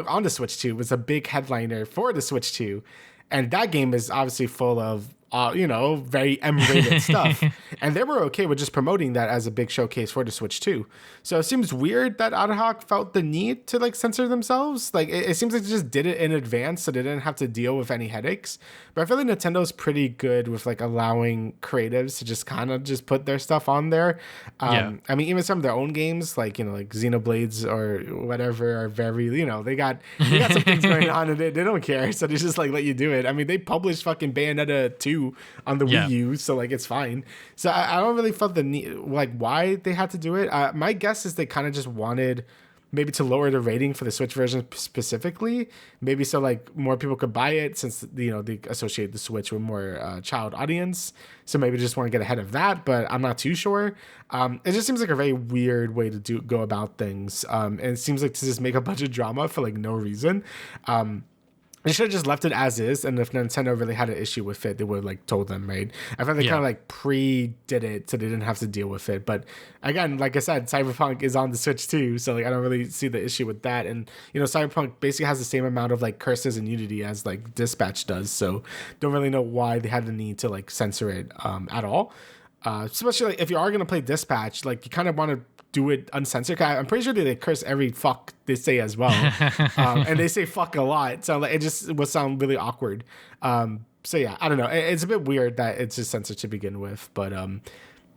on the Switch 2 was a big headliner for the Switch 2, and that game is obviously full of you know, very M-rated stuff. And they were okay with just promoting that as a big showcase for the Switch 2. So it seems weird that Ad Hoc felt the need to like censor themselves. Like it seems like they just did it in advance so they didn't have to deal with any headaches. But I feel like Nintendo's pretty good with like allowing creatives to just kind of just put their stuff on there. I mean, even some of their own games, like, you know, like Xenoblades or whatever are very, you know, they got some things going on and they don't care. So they just like let you do it. I mean, they published fucking Bayonetta 2 on the Wii U, so like it's fine. So I don't really felt the need, like why they had to do it. My guess is they kind of just wanted maybe to lower the rating for the Switch version specifically, maybe so like more people could buy it since, you know, they associate the Switch with more child audience. So maybe they just want to get ahead of that, but I'm not too sure. It just seems like a very weird way to go about things, and it seems like to just make a bunch of drama for like no reason. They should have just left it as is, and if Nintendo really had an issue with it, they would have like told them, right? I felt they kind of like pre-did it so they didn't have to deal with it. But again, like I said, Cyberpunk is on the Switch too, so like I don't really see the issue with that. And you know, Cyberpunk basically has the same amount of like curses and nudity as like Dispatch does, so don't really know why they had the need to like censor it at all. Especially like, if you are gonna play Dispatch, like you kind of want to do it uncensored. I'm pretty sure they curse every fuck they say as well, and they say fuck a lot. So like, it just would sound really awkward. So yeah, I don't know. It's a bit weird that it's just censored to begin with, but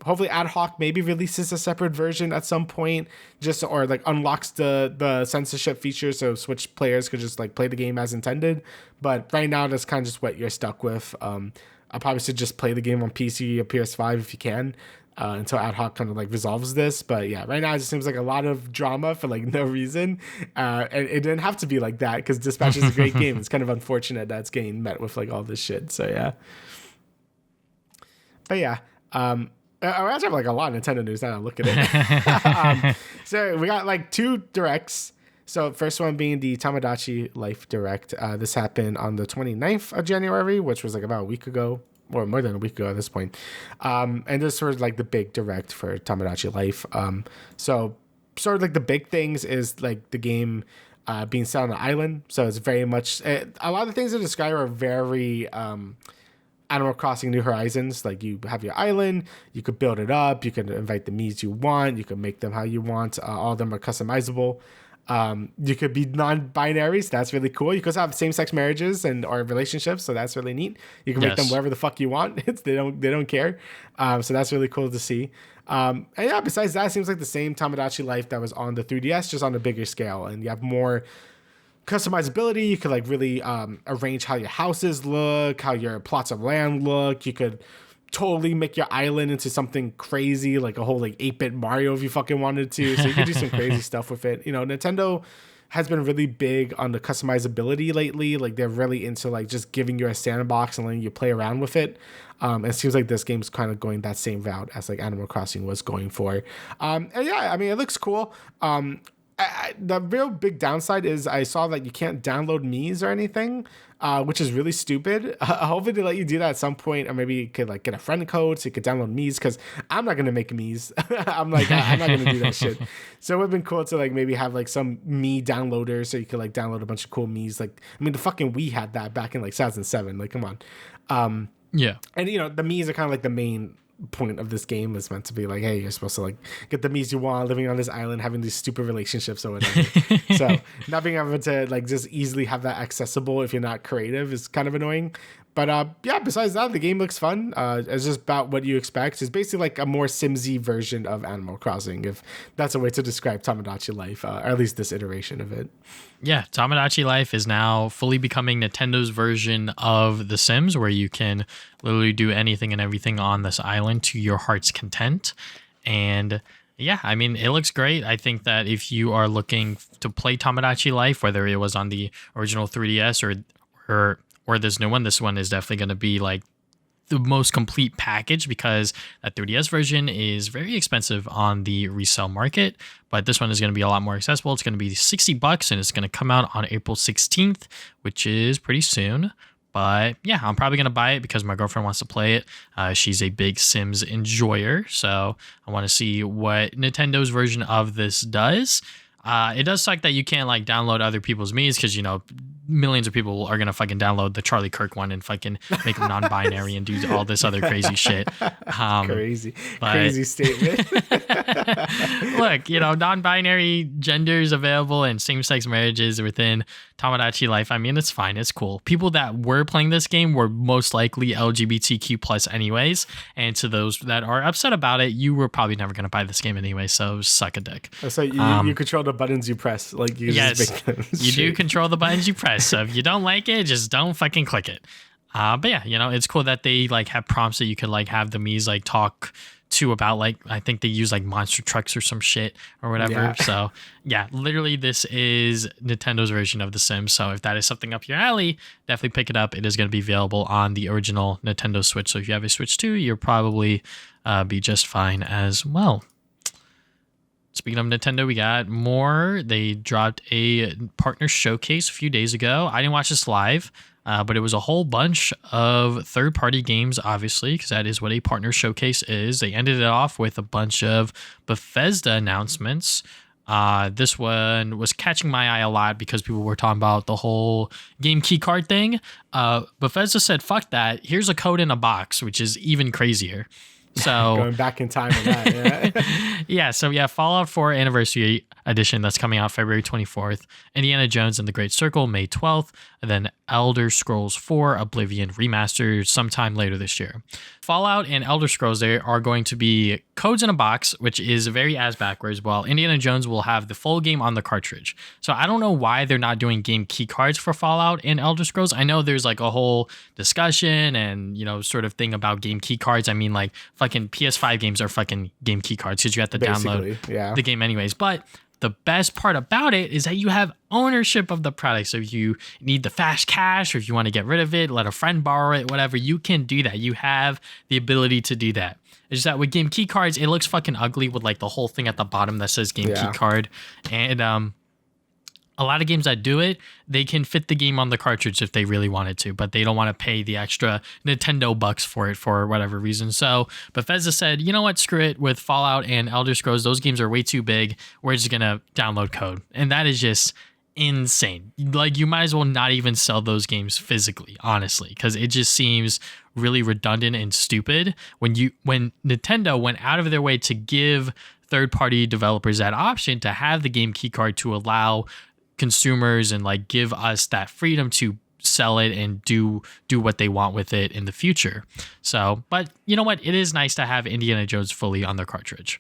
hopefully Ad Hoc maybe releases a separate version at some point, just or like unlocks the censorship feature so Switch players could just like play the game as intended. But right now, that's kind of just what you're stuck with. I probably should just play the game on PC or PS5 if you can. Until Ad Hoc kind of like resolves this. But yeah, right now it just seems like a lot of drama for like no reason. And it didn't have to be like that because Dispatch is a great game. It's kind of unfortunate that it's getting met with like all this shit. So yeah. But yeah, I actually have like a lot of Nintendo news now that I look at it. So we got like 2 directs. So first one being the Tomodachi Life Direct. This happened on the 29th of January, which was like about a week ago. Or more than a week ago at this point. And this was like the big direct for Tomodachi Life. So sort of like the big things is like the game being set on an island. So it's very much, a lot of the things they describe are very Animal Crossing New Horizons. Like you have your island, you could build it up, you can invite the Miis you want, you can make them how you want. All of them are customizable. You could be non-binary, so that's really cool. You could have same-sex marriages and or relationships, so that's really neat. You can make them whatever the fuck you want. They don't care. So that's really cool to see. And yeah, besides that, it seems like the same Tomodachi Life that was on the 3DS, just on a bigger scale, and you have more customizability. You could like really arrange how your houses look, how your plots of land look. You could totally make your island into something crazy, like a whole like 8-bit Mario if you fucking wanted to. So you could do some crazy stuff with it. You know, Nintendo has been really big on the customizability lately. Like they're really into like just giving you a sandbox and letting you play around with it. It seems like this game's kind of going that same route as like Animal Crossing was going for. And yeah, I mean, it looks cool. The real big downside is I saw that you can't download Miis or anything, which is really stupid. Hopefully they let you do that at some point, or maybe you could like get a friend code so you could download Miis, because I'm not gonna make Miis. I'm not gonna do that shit. So it would have been cool to like maybe have like some Mii downloader so you could like download a bunch of cool Miis. Like, I mean, the fucking Wii had that back in like 2007. Like, come on. Yeah. And you know, the Miis are kind of like the main point of this game. Is meant to be like, hey, you're supposed to like get the Miis you want, living on this island, having these stupid relationships or whatever. So not being able to like just easily have that accessible if you're not creative is kind of annoying. But yeah, besides that, the game looks fun. It's just about what you expect. It's basically like a more Simsy version of Animal Crossing, if that's a way to describe Tomodachi Life, or at least this iteration of it. Yeah, Tomodachi Life is now fully becoming Nintendo's version of The Sims, where you can literally do anything and everything on this island to your heart's content. And yeah, I mean, it looks great. I think that if you are looking to play Tomodachi Life, whether it was on the original 3DS or this new one, this one is definitely going to be like the most complete package, because that 3DS version is very expensive on the resale market, but this one is going to be a lot more accessible. It's going to be $60 and it's going to come out on April 16th, which is pretty soon. But yeah, I'm probably going to buy it because my girlfriend wants to play it. She's a big Sims enjoyer, so I want to see what Nintendo's version of this does. It does suck that you can't like download other people's Miis, because, you know, millions of people are going to fucking download the Charlie Kirk one and fucking make them non-binary and do all this other crazy shit. Crazy statement. Look, you know, non-binary genders available and same-sex marriages within Tomodachi Life. I mean, it's fine. It's cool. People that were playing this game were most likely LGBTQ plus anyways. And to those that are upset about it, you were probably never going to buy this game anyway. So suck a dick. So you control the buttons you press. Like you yes, just make them you do control the buttons you press. So if you don't like it, just don't fucking click it. But yeah, you know, it's cool that they like have prompts that you could like have the Miis like talk to about, like, I think they use like monster trucks or some shit or whatever. Yeah. So yeah, literally this is Nintendo's version of The Sims. So if that is something up your alley, definitely pick it up. It is going to be available on the original Nintendo Switch. So if you have a Switch 2, you'll probably be just fine as well. Speaking of Nintendo, we got more. They dropped a partner showcase a few days ago. I didn't watch this live, but it was a whole bunch of third-party games, obviously, because that is what a partner showcase is. They ended it off with a bunch of Bethesda announcements. This one was catching my eye a lot because people were talking about the whole game keycard thing. Bethesda said, fuck that. Here's a code in a box, which is even crazier. So going back in time with that, yeah. So yeah, Fallout 4 Anniversary Edition that's coming out February 24th. Indiana Jones and the Great Circle May 12th, and then Elder Scrolls 4 Oblivion Remastered sometime later this year. Fallout and Elder Scrolls, there are going to be codes in a box, which is very ass backwards, while Indiana Jones will have the full game on the cartridge. So I don't know why they're not doing game key cards for Fallout and Elder Scrolls. I know there's like a whole discussion and, you know, sort of thing about game key cards. I mean, like fucking PS5 games are fucking game key cards because you have to download the game anyways. But the best part about it is that you have ownership of the product. So if you need the fast cash, or if you want to get rid of it, let a friend borrow it, whatever, you can do that. You have the ability to do that. It's just that with game key cards, it looks fucking ugly with like the whole thing at the bottom that says game key card. And a lot of games that do it, they can fit the game on the cartridge if they really wanted to, but they don't want to pay the extra Nintendo bucks for it for whatever reason. So Bethesda said, you know what, screw it with Fallout and Elder Scrolls. Those games are way too big. We're just going to download code. And that is just insane. Like, you might as well not even sell those games physically, honestly, because it just seems really redundant and stupid when Nintendo went out of their way to give third-party developers that option to have the game keycard to allow consumers and like give us that freedom to sell it and do what they want with it in the future. So, but you know what? It is nice to have Indiana Jones fully on their cartridge.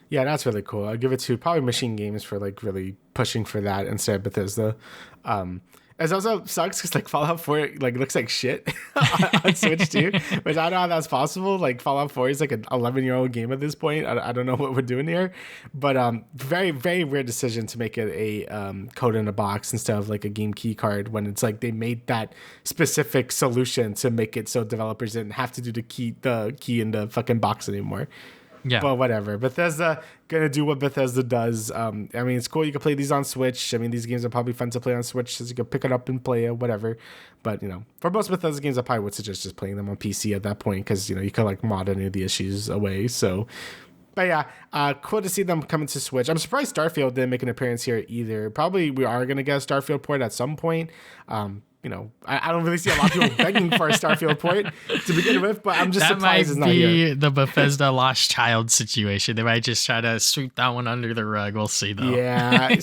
Yeah, that's really cool. I'll give it to probably Machine Games for like really pushing for that instead of Bethesda. It also sucks because like Fallout 4 like looks like shit on Switch too, which I don't know how that's possible. Like Fallout 4 is like an 11-year-old game at this point. I don't know what we're doing here, but very very weird decision to make it a code in a box instead of like a game key card when it's like they made that specific solution to make it so developers didn't have to do the key in the fucking box anymore. Yeah. But whatever. Bethesda gonna do what Bethesda does. I mean, it's cool. You can play these on Switch. I mean, these games are probably fun to play on Switch, so you can pick it up and play it, whatever. But you know, for most Bethesda games, I probably would suggest just playing them on PC at that point because you know you can like mod any of the issues away. So, but yeah, cool to see them coming to Switch. I'm surprised Starfield didn't make an appearance here either. Probably we are gonna get a Starfield port at some point. You know, I don't really see a lot of people begging for a Starfield port to begin with, but I'm just surprised it's not here. That might be the Bethesda lost child situation. They might just try to sweep that one under the rug. We'll see, though. Yeah.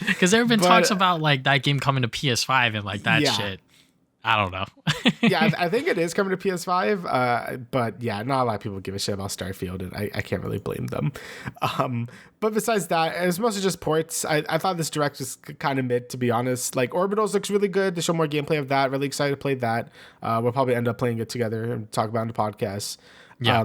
Because there have been talks about, like, that game coming to PS5 and, like, that shit. I don't know. Yeah, I think it is coming to PS5, but yeah, not a lot of people give a shit about Starfield, and I can't really blame them. But besides that, it's mostly just ports. I thought this Direct was kind of mid, to be honest. Like, Orbitals looks really good. They show more gameplay of that. Really excited to play that. We'll probably end up playing it together and talk about it in the podcast. Yeah.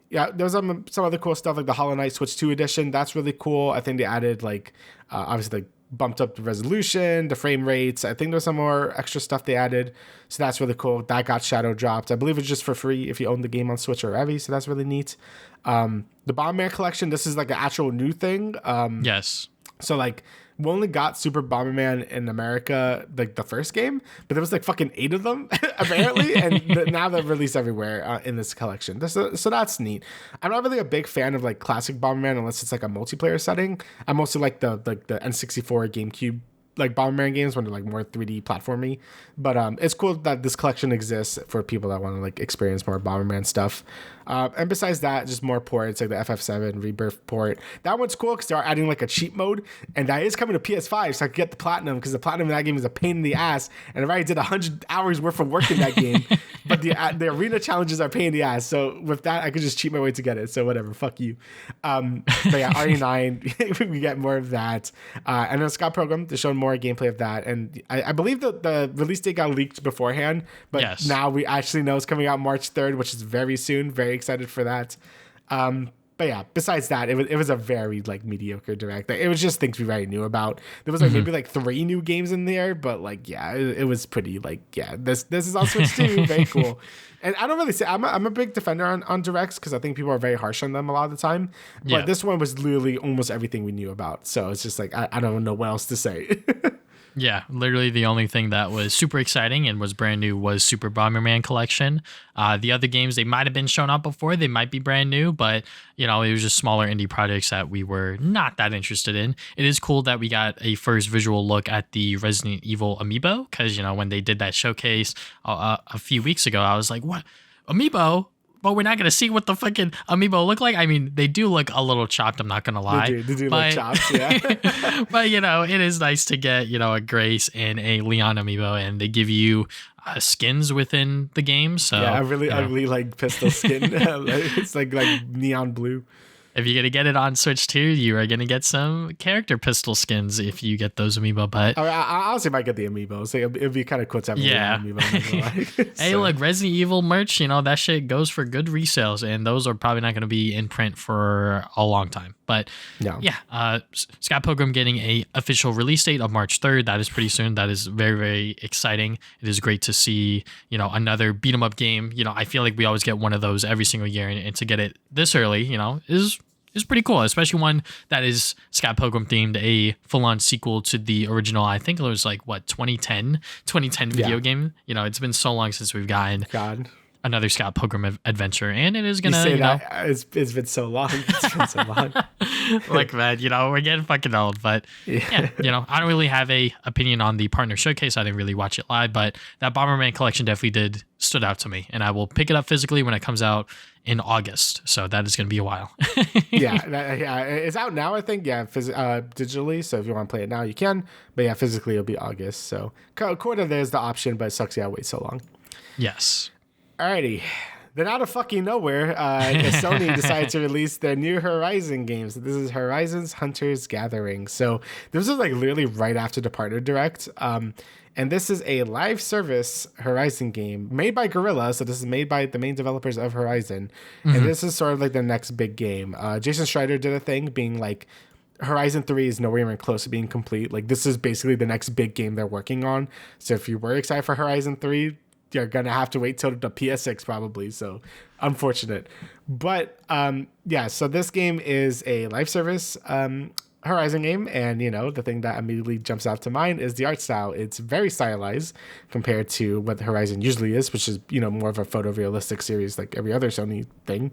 Yeah, there was some other cool stuff, like the Hollow Knight Switch 2 edition. That's really cool. I think they added, like, obviously, like, bumped up the resolution, the frame rates. I think there's some more extra stuff they added. So that's really cool. That got shadow dropped. I believe it's just for free if you own the game on Switch or Evi. So that's really neat. The Bomberman collection, this is like an actual new thing. Yes. So like we only got Super Bomberman in America, like the first game, but there was like fucking 8 of them apparently, and now they're released everywhere in this collection. So that's neat. I'm not really a big fan of like classic Bomberman unless it's like a multiplayer setting. I mostly like the N64 GameCube like Bomberman games when they're like more 3D platformy. But it's cool that this collection exists for people that want to like experience more Bomberman stuff. And besides that, just more ports like the FF7 Rebirth port. That one's cool because they're adding like a cheat mode, and that is coming to PS5, so I can get the platinum because the platinum in that game is a pain in the ass. And I already did 100 hours worth of work in that game, but the arena challenges are a pain in the ass. So with that, I could just cheat my way to get it. So whatever, fuck you. But yeah, RE9, we get more of that. And then Scott Pilgrim, they showed more gameplay of that. And I believe that the release date got leaked beforehand, but now we actually know it's coming out March 3rd, which is very soon. Very excited for that. But yeah, besides that, it was a very like mediocre Direct. It was just things we already knew about. There was like maybe like 3 new games in there, but like yeah, it was pretty like yeah. This is on Switch too. Very cool. And I don't really say I'm a big defender on Directs because I think people are very harsh on them a lot of the time. But this one was literally almost everything we knew about. So it's just like I don't know what else to say. Yeah, literally the only thing that was super exciting and was brand new was Super Bomberman Collection. The other games, they might have been shown up before. They might be brand new, but, you know, it was just smaller indie projects that we were not that interested in. It is cool that we got a first visual look at the Resident Evil amiibo because, you know, when they did that showcase a few weeks ago, I was like, what? Amiibo? But we're not going to see what the fucking amiibo look like. I mean, they do look a little chopped, I'm not going to lie. They do look chopped, yeah. But, you know, it is nice to get, you know, a Grace and a Leon amiibo, and they give you skins within the game. So yeah, a really ugly, like, pistol skin. It's like neon blue. If you're going to get it on Switch too, you are going to get some character pistol skins if you get those amiibo. But I honestly might get the amiibos. So it'd be kind of cool to have amiibo. Hey, look, Resident Evil merch, you know, that shit goes for good resales, and those are probably not going to be in print for a long time. But yeah, Scott Pilgrim getting a official release date of March 3rd. That is pretty soon. That is very, very exciting. It is great to see, you know, another beat 'em up game. You know, I feel like we always get one of those every single year, and to get it this early, you know, is pretty cool, especially one that is Scott Pilgrim themed, a full-on sequel to the original. I think it was like, what, 2010 video game? You know, it's been so long since we've gotten another Scott Pilgrim adventure, and it is gonna. You know, it's been so long. It's been so long. Look, man, you know, we're getting fucking old, but yeah, you know, I don't really have a opinion on the partner showcase. I didn't really watch it live, but that Bomberman collection definitely stood out to me, and I will pick it up physically when it comes out in August. So that is going to be a while. yeah, it's out now, I think. Yeah, digitally. So if you want to play it now, you can. But yeah, physically, it'll be August. So quarter there's the option, but it sucks. Yeah, wait so long. Yes. Alrighty. then out of fucking nowhere, Sony decided to release their new Horizon games. This is Horizon's Hunters Gathering. So this was like literally right after the partner direct. And this is a live service Horizon game made by Guerrilla. So this is made by the main developers of Horizon. And this is sort of like the next big game. Jason Schreider did a thing being like, Horizon 3 is nowhere even close to being complete. Like, this is basically the next big game they're working on. So if you were excited for Horizon 3, you're going to have to wait till the PS6 probably. So unfortunate. But yeah, so this game is a live service Horizon game, and the thing that immediately jumps out to mind is the art style. It's very stylized compared to what Horizon usually is, which is more of a photorealistic series like every other Sony thing.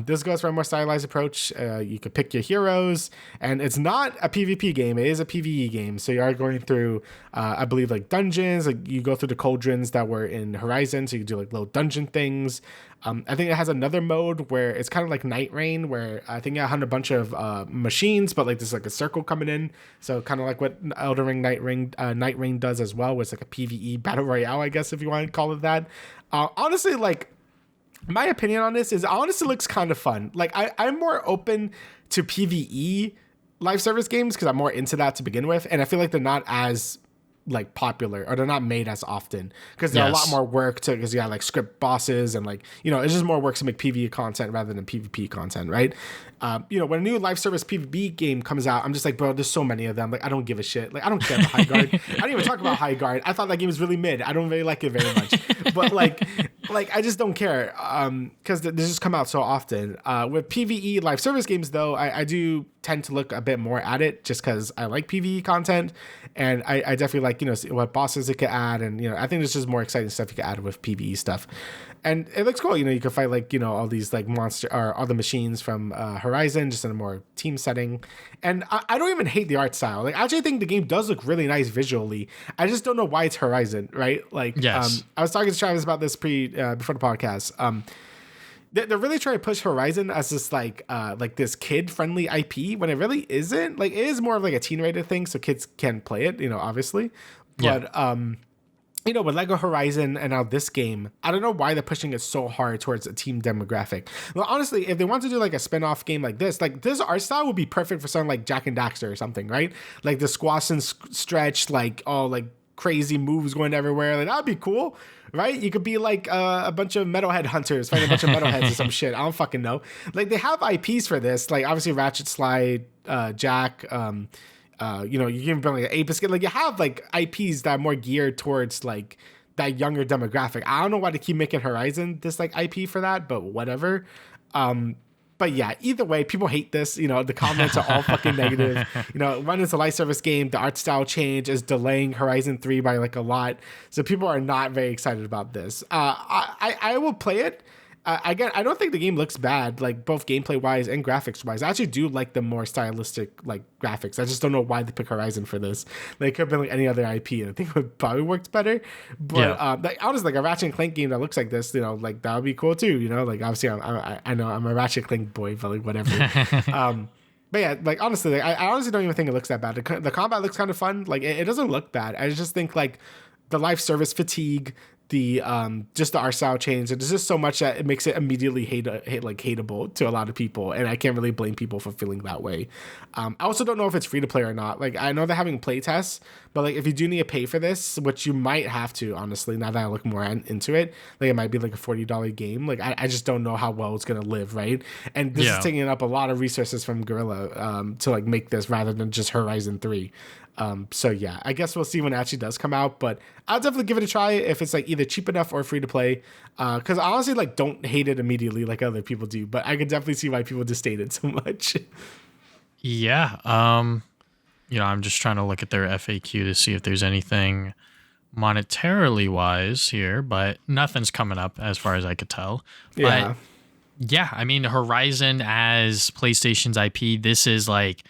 This goes for a more stylized approach. You could pick your heroes, and it's not a PvP game, it is a PvE game. So you are going through I believe like dungeons, like you go through the cauldrons that were in Horizon, so you do like little dungeon things. I think it has another mode where it's kind of like Night Rain, where I think I had a bunch of machines, but like there's like a circle coming in. So kind of like what Elden Ring Night Rain does as well, where it's like a PvE battle royale, I guess, if you want to call it that. Honestly, like my opinion on this is it honestly looks kind of fun. Like I'm more open to PvE live service games because I'm more into that to begin with. And I feel like they're not as like popular, or they're not made as often because they're a lot more work to, because you got like script bosses and like it's just more work to make PvE content rather than PvP content, right? When a new live service PvP game comes out, I'm just like, bro, there's so many of them. Like, I don't give a shit. Like, I don't care about High Guard. I didn't even talk about High Guard. I thought that game was really mid. I don't really like it very much. But like I just don't care because they just come out so often. With PvE live service games, though, I do tend to look a bit more at it just because I like PvE content, and I definitely like see what bosses it could add, and I think there's just more exciting stuff you can add with PvE stuff. And it looks cool. You can fight like, all these like monster or all the machines from Horizon just in a more team setting. And I don't even hate the art style. Like, I actually think the game does look really nice visually. I just don't know why it's Horizon, right? Like, yes. I was talking to Travis about this before the podcast. They're really trying to push Horizon as this like this kid friendly IP when it really isn't. Like, it is more of like a teen rated thing, so kids can play it, obviously. But with Lego Horizon and now this game, I don't know why they're pushing it so hard towards a team demographic. Well, honestly, if they want to do like a spin-off game like this art style would be perfect for something like Jak and Daxter or something, right? Like the squash and stretch, like all like crazy moves going everywhere. Like, that'd be cool, right? You could be like a bunch of metalhead hunters fighting a bunch of metalheads or some shit. I don't fucking know. Like, they have IPs for this, like obviously Ratchet Slide, Jak, you can bring like an Ape Escape. Like, you have like IPs that are more geared towards like that younger demographic. I don't know why they keep making Horizon this like IP for that, but whatever. But yeah, either way, people hate this. The comments are all fucking negative. When it's a live service game, the art style change is delaying Horizon 3 by like a lot. So people are not very excited about this. I will play it. Again, I don't think the game looks bad, like both gameplay wise and graphics wise. I actually do like the more stylistic like graphics. I just don't know why they pick Horizon for this. Like, it could have been like any other IP, and I think it would probably worked better. But honestly, like a Ratchet and Clank game that looks like this, like that would be cool too. Like, obviously, I know I'm a Ratchet and Clank boy, but like whatever. But yeah, like honestly, like, I honestly don't even think it looks that bad. The combat looks kind of fun. Like, it doesn't look bad. I just think like the live service fatigue, the just the art style change, and there's just so much that it makes it immediately hateable to a lot of people, and I can't really blame people for feeling that way. I also don't know if it's free to play or not. Like, I know they're having play tests, but like if you do need to pay for this, which you might have to, honestly, now that I look more into it, like it might be like a $40 game. Like, I just don't know how well it's gonna live, right? And this is taking up a lot of resources from Guerrilla to like make this rather than just Horizon 3. So yeah, I guess we'll see when it actually does come out, but I'll definitely give it a try if it's like either cheap enough or free to play. Cause I honestly like don't hate it immediately like other people do, but I could definitely see why people disdain it so much. Yeah. I'm just trying to look at their FAQ to see if there's anything monetarily wise here, but nothing's coming up as far as I could tell. Yeah. But yeah, I mean, Horizon as PlayStation's IP, this is like,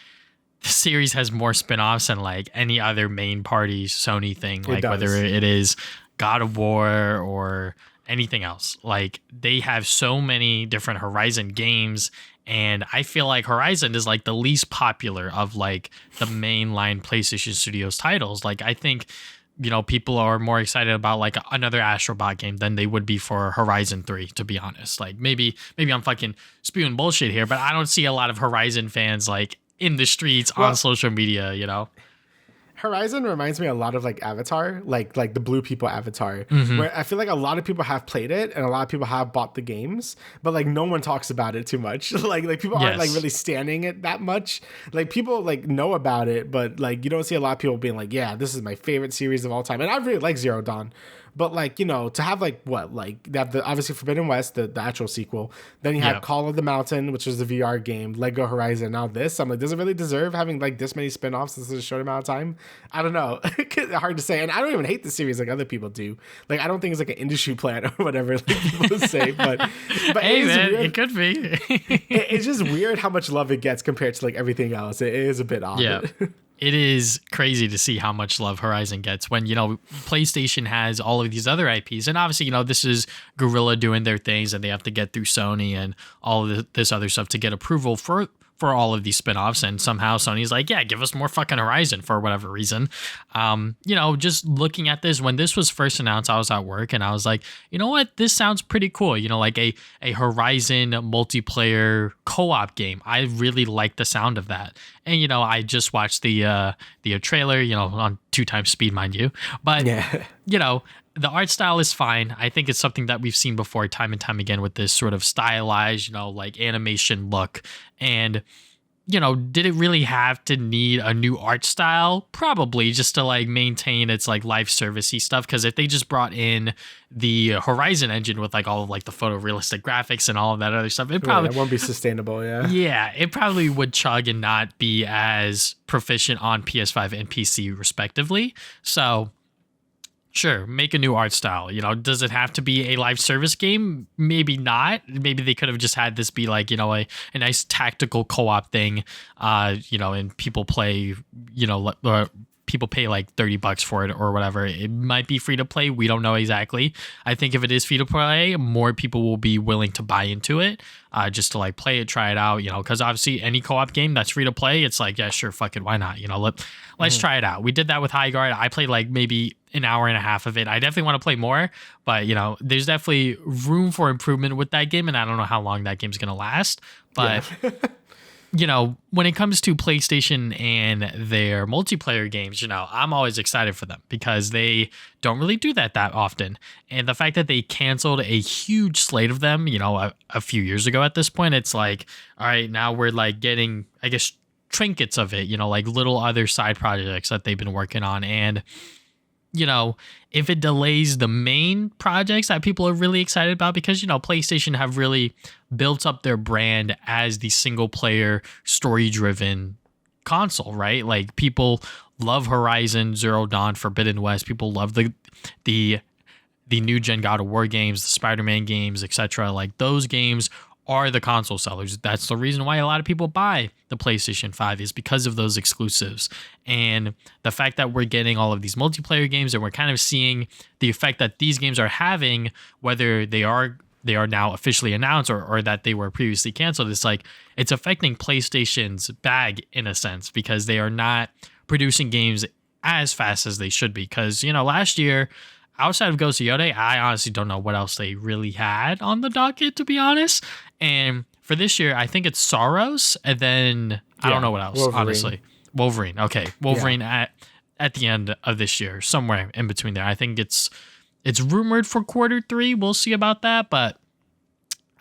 the series has more spin-offs than like any other main party Sony thing, like whether it is God of War or anything else. Like, they have so many different Horizon games, and I feel like Horizon is like the least popular of like the mainline PlayStation Studios titles. Like, I think people are more excited about like another Astrobot game than they would be for Horizon 3, to be honest. Like maybe I'm fucking spewing bullshit here, but I don't see a lot of Horizon fans like in the streets on social media, Horizon reminds me a lot of like Avatar, like the blue people Avatar, Mm-hmm. where I feel like a lot of people have played it and a lot of people have bought the games, but like no one talks about it too much. like people aren't like really standing it that much. Like people like know about it, but like you don't see a lot of people being like, yeah, this is my favorite series of all time. And I really like Zero Dawn. But like, to have like what, like they have the obviously Forbidden West, the actual sequel. Then you had Call of the Mountain, which was the VR game, Lego Horizon. Now this, I'm like, does it really deserve having like this many spinoffs in such a short amount of time? I don't know. Hard to say. And I don't even hate the series like other people do. Like I don't think it's like an industry plan or whatever like people say. But hey man, it could be. It's just weird how much love it gets compared to like everything else. It is a bit odd. Yeah. It is crazy to see how much love Horizon gets when, PlayStation has all of these other IPs. And obviously, this is Guerrilla doing their things and they have to get through Sony and all of this other stuff to get approval for all of these spinoffs. And somehow Sony's like, yeah, give us more fucking Horizon for whatever reason. Just looking at this, when this was first announced, I was at work and I was like, you know what? This sounds pretty cool. Like a Horizon multiplayer co-op game. I really like the sound of that. And, I just watched the trailer, on 2x speed, mind you. But, the art style is fine. I think it's something that we've seen before time and time again with this sort of stylized, like animation look. And, did it really have to need a new art style? Probably, just to like maintain its like live servicey stuff. Because if they just brought in the Horizon engine with like all of like the photorealistic graphics and all of that other stuff, it probably it won't be sustainable. Yeah, it probably would chug and not be as proficient on PS5 and PC respectively. So sure, make a new art style. Does it have to be a live service game? Maybe not. Maybe they could have just had this be like, a nice tactical co-op thing, and people play, people pay like $30 for it or whatever. It might be free to play. We don't know exactly. I think if it is free to play, more people will be willing to buy into it, just to like play it, try it out, because obviously any co-op game that's free to play, it's like, yeah, sure, fuck it, why not? Let's try it out. We did that with High Guard. I played like maybe an hour and a half of it. I definitely want to play more, but there's definitely room for improvement with that game, and I don't know how long that game's gonna last. But when it comes to PlayStation and their multiplayer games, I'm always excited for them because they don't really do that often. And the fact that they canceled a huge slate of them, a few years ago at this point, it's like, all right, now we're like getting, I guess, trinkets of it, like little other side projects that they've been working on. And if it delays the main projects that people are really excited about, because, PlayStation have really built up their brand as the single player story driven console, right? Like people love Horizon, Zero Dawn, Forbidden West. People love the new gen God of War games, the Spider-Man games, etc. Like those games are the console sellers. That's the reason why a lot of people buy the PlayStation 5 is because of those exclusives. And the fact that we're getting all of these multiplayer games and we're kind of seeing the effect that these games are having, whether they are now officially announced or that they were previously canceled, it's like it's affecting PlayStation's bag in a sense because they are not producing games as fast as they should be. Because, last year, outside of Ghost of Yode, I honestly don't know what else they really had on the docket, to be honest. And for this year, I think it's Sorrows, and then I don't know what else, Wolverine. honestly. Wolverine. Okay. Wolverine at the end of this year, somewhere in between there. I think it's rumored for Q3. We'll see about that. But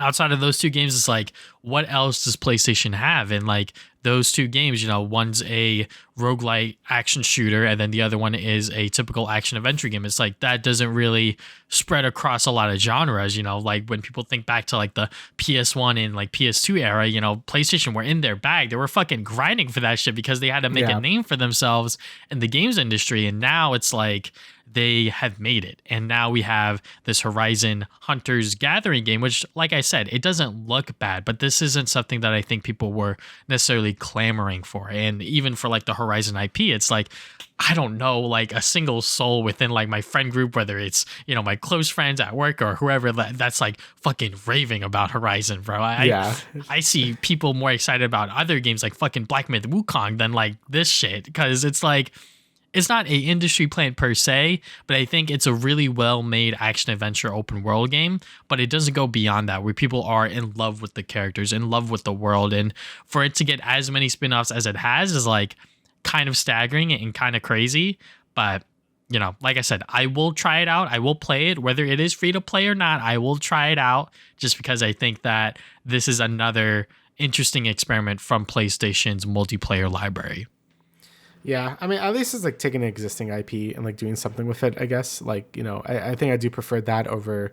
outside of those two games, it's like, what else does PlayStation have? And like those two games, one's a roguelite action shooter and then the other one is a typical action adventure game. It's like that doesn't really spread across a lot of genres, like when people think back to like the PS1 and like PS2 era, PlayStation were in their bag. They were fucking grinding for that shit because they had to make a name for themselves in the games industry. And now it's like they have made it. And now we have this Horizon Hunters Gathering game, which, like I said, it doesn't look bad, but this isn't something that I think people were necessarily clamoring for. And even for like the Horizon IP, it's like, I don't know, like a single soul within like my friend group, whether it's, my close friends at work or whoever that's like fucking raving about Horizon, bro. I see people more excited about other games like fucking Black Myth Wukong than like this shit. Cause it's like, it's not a industry plant per se, but I think it's a really well made action adventure open world game. But it doesn't go beyond that, where people are in love with the characters, in love with the world, and for it to get as many spin-offs as it has is like kind of staggering and kind of crazy. But like I said, I will try it out. I will play it, whether it is free to play or not. I will try it out just because I think that this is another interesting experiment from PlayStation's multiplayer library. Yeah, I mean, at least it's like taking an existing IP and like doing something with it, I guess. Like, I think I do prefer that over.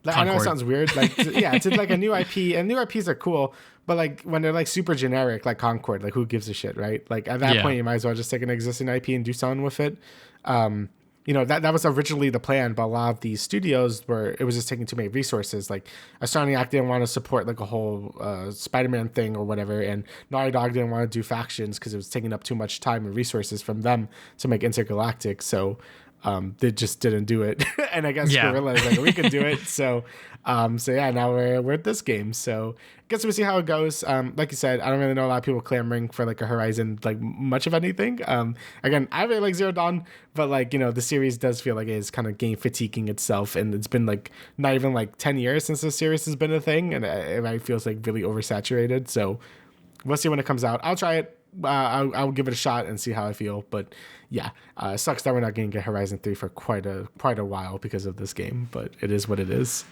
Like, I know it sounds weird. Like, to like a new IP, and new IPs are cool, but like when they're like super generic, like Concord, like who gives a shit, right? Like at that point, you might as well just take an existing IP and do something with it. That was originally the plan, but a lot of these studios it was just taking too many resources. Like Insomniac didn't want to support like a whole Spider-Man thing or whatever, and Naughty Dog didn't want to do factions because it was taking up too much time and resources from them to make Intergalactic. So they just didn't do it. And I guess Guerrilla is like, we can do it. So now we're at this game. So I guess we'll see how it goes. Like you said, I don't really know a lot of people clamoring for like a Horizon, like much of anything. Again, I really like Zero Dawn, but like, the series does feel like it's kind of game fatiguing itself. And it's been like not even like 10 years since the series has been a thing. And it feels like really oversaturated. So we'll see when it comes out. I'll try it. I'll give it a shot and see how I feel. But yeah, it sucks that we're not going to get Horizon 3 for quite a while because of this game, but it is what it is.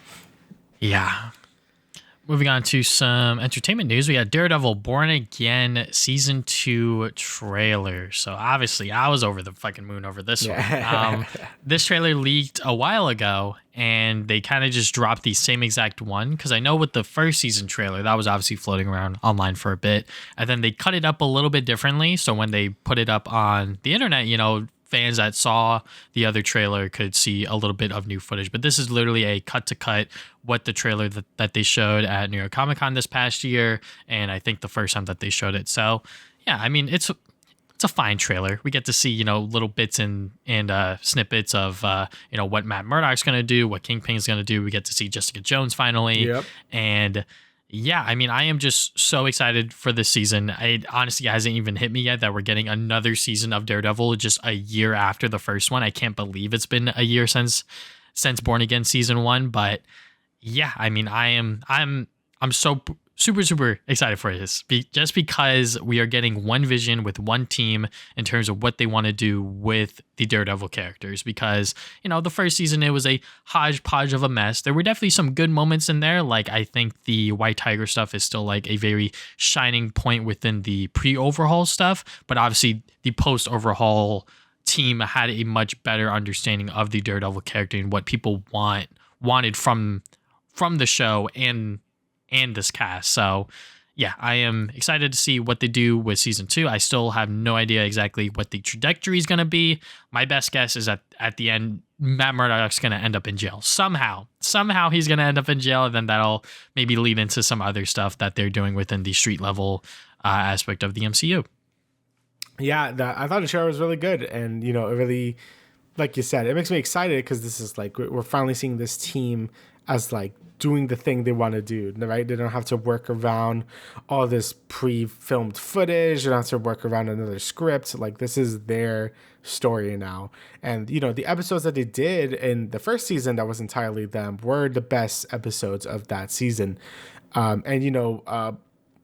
Yeah. Moving on to some entertainment news, we got Daredevil Born Again Season 2 trailer. So obviously I was over the fucking moon over this one. This trailer leaked a while ago, and they kind of just dropped the same exact one, because I know with the first season trailer, that was obviously floating around online for a bit, and then they cut it up a little bit differently. So when they put it up on the internet, fans that saw the other trailer could see a little bit of new footage. But this is literally a cut to cut what the trailer that they showed at New York Comic Con this past year, and I think the first time that they showed it. So yeah, I mean, it's a fine trailer. We get to see little bits and snippets of what Matt Murdock's gonna do, what Kingpin's gonna do. We get to see Jessica Jones finally. Yep. And yeah, I mean, I am just so excited for this season. It honestly hasn't even hit me yet that we're getting another season of Daredevil just a year after the first one. I can't believe it's been a year since Born Again season 1. But yeah, I mean, I'm so super excited for this, just because we are getting one vision with one team in terms of what they want to do with the Daredevil characters. Because the first season, it was a hodgepodge of a mess. There were definitely some good moments in there, like I think the White Tiger stuff is still like a very shining point within the pre-overhaul stuff, but obviously the post-overhaul team had a much better understanding of the Daredevil character and what people wanted from the show and this cast. So yeah, I am excited to see what they do with season 2. I still have no idea exactly what the trajectory is going to be. My best guess is that at the end, Matt Murdock's going to end up in jail. Somehow he's going to end up in jail, and then that'll maybe lead into some other stuff that they're doing within the street level aspect of the MCU. Yeah, I thought the show was really good. And, it really, like you said, it makes me excited because this is like, we're finally seeing this team as like doing the thing they want to do, right? They don't have to work around all this pre-filmed footage. They don't have to work around another script. Like, this is their story now. And, the episodes that they did in the first season that was entirely them were the best episodes of that season.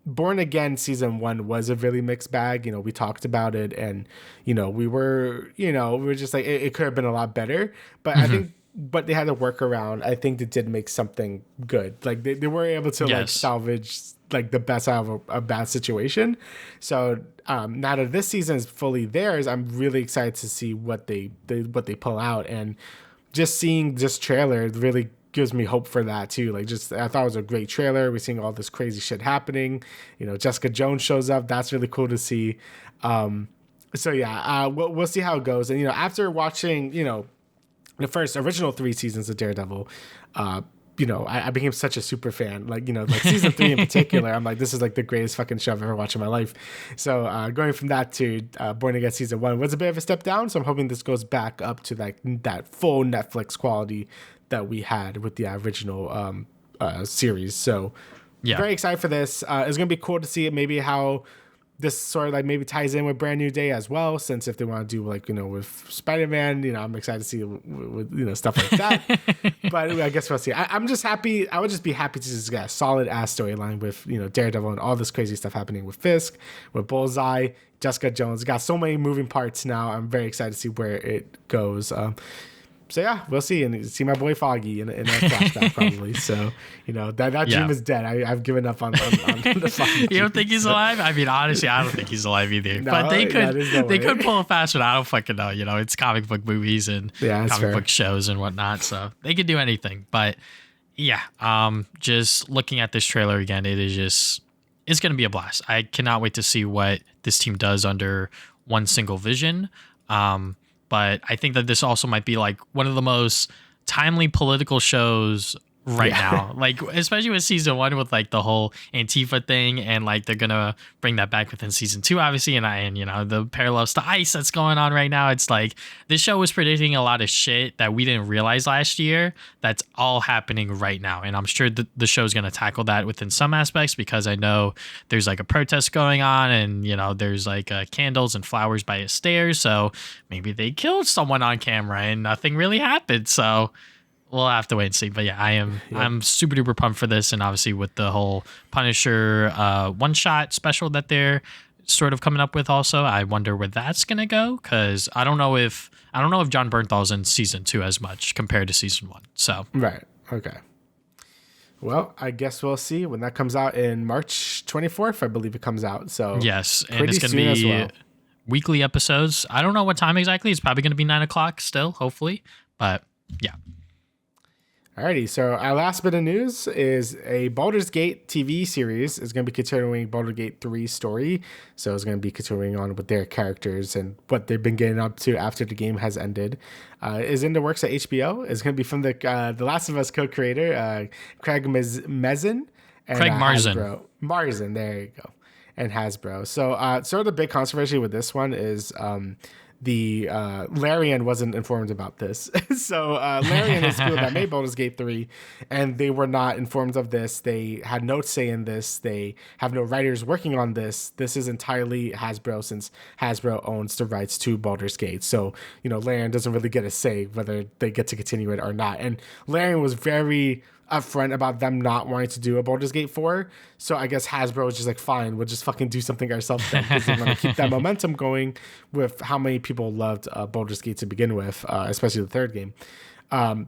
Born Again season 1 was a really mixed bag. We talked about it, and, we were just like, it could have been a lot better. But I think, but they had to work around. I think they did make something good. Like they were able to like salvage like the best out of a bad situation. So now that this season is fully theirs, I'm really excited to see what they pull out. And just seeing this trailer really gives me hope for that too. Like, I thought it was a great trailer. We're seeing all this crazy shit happening. Jessica Jones shows up. That's really cool to see. So yeah, we'll see how it goes. And after watching the first original 3 seasons of Daredevil, I became such a super fan. Like season 3 in particular, I'm like, this is like the greatest fucking show I've ever watched in my life. So going from that to Born Again season 1 was a bit of a step down. So I'm hoping this goes back up to like that full Netflix quality that we had with the original series. So yeah, very excited for this. It's gonna be cool to see maybe how this sort of like maybe ties in with Brand New Day as well, since if they want to do like, with Spider-Man, I'm excited to see with stuff like that. But I guess we'll see. I'm just happy. I would just be happy to just get a solid ass storyline with Daredevil and all this crazy stuff happening with Fisk, with Bullseye, Jessica Jones. Got so many moving parts now. I'm very excited to see where it goes. So yeah, we'll see, and see my boy Foggy in a flashback probably. So that dream is dead. I've given up on the Foggy. You don't think he's alive? I mean, honestly, I don't think he's alive either. No, but they could pull a fast one. I don't fucking know. It's comic book movies and comic book shows and whatnot, so they could do anything. But yeah, just looking at this trailer again, it's gonna be a blast. I cannot wait to see what this team does under one single vision. But I think that this also might be like one of the most timely political shows right now, like especially with season 1 with like the whole Antifa thing, and like they're gonna bring that back within season 2, obviously, and the parallels to ICE that's going on right now. It's like this show was predicting a lot of shit that we didn't realize last year that's all happening right now, and I'm sure the show's gonna tackle that within some aspects, because I know there's like a protest going on, and there's like candles and flowers by his stairs, so maybe they killed someone on camera and nothing really happened. So we'll have to wait and see. But yeah, I'm super duper pumped for this, and obviously with the whole Punisher one shot special that they're sort of coming up with also, I wonder where that's gonna go, because I don't know if John Bernthal's in season 2 as much compared to season 1. So right, okay. Well, I guess we'll see when that comes out in March 24th, I believe it comes out. So yes, and it's gonna be weekly episodes. I don't know what time exactly. It's probably gonna be 9:00 still, hopefully. But yeah. Alrighty, so our last bit of news is a Baldur's Gate TV series is going to be continuing Baldur's Gate 3 story. So it's going to be continuing on with their characters and what they've been getting up to after the game has ended. Is in the works at HBO. It's going to be from the Last of Us co-creator, Craig Mazin. And, Craig Mazin. Mazin, there you go. And Hasbro. So sort of the big controversy with this one is the Larian wasn't informed about this. So Larian is the people that made Baldur's Gate 3, and they were not informed of this. They had no say in this. They have no writers working on this. This is entirely Hasbro, since Hasbro owns the rights to Baldur's Gate. So, Larian doesn't really get a say whether they get to continue it or not. And Larian was very upfront about them not wanting to do a Baldur's Gate 4. So I guess Hasbro was just like, fine, we'll just fucking do something ourselves then, because they want to keep that momentum going with how many people loved Baldur's Gate to begin with, especially the third game.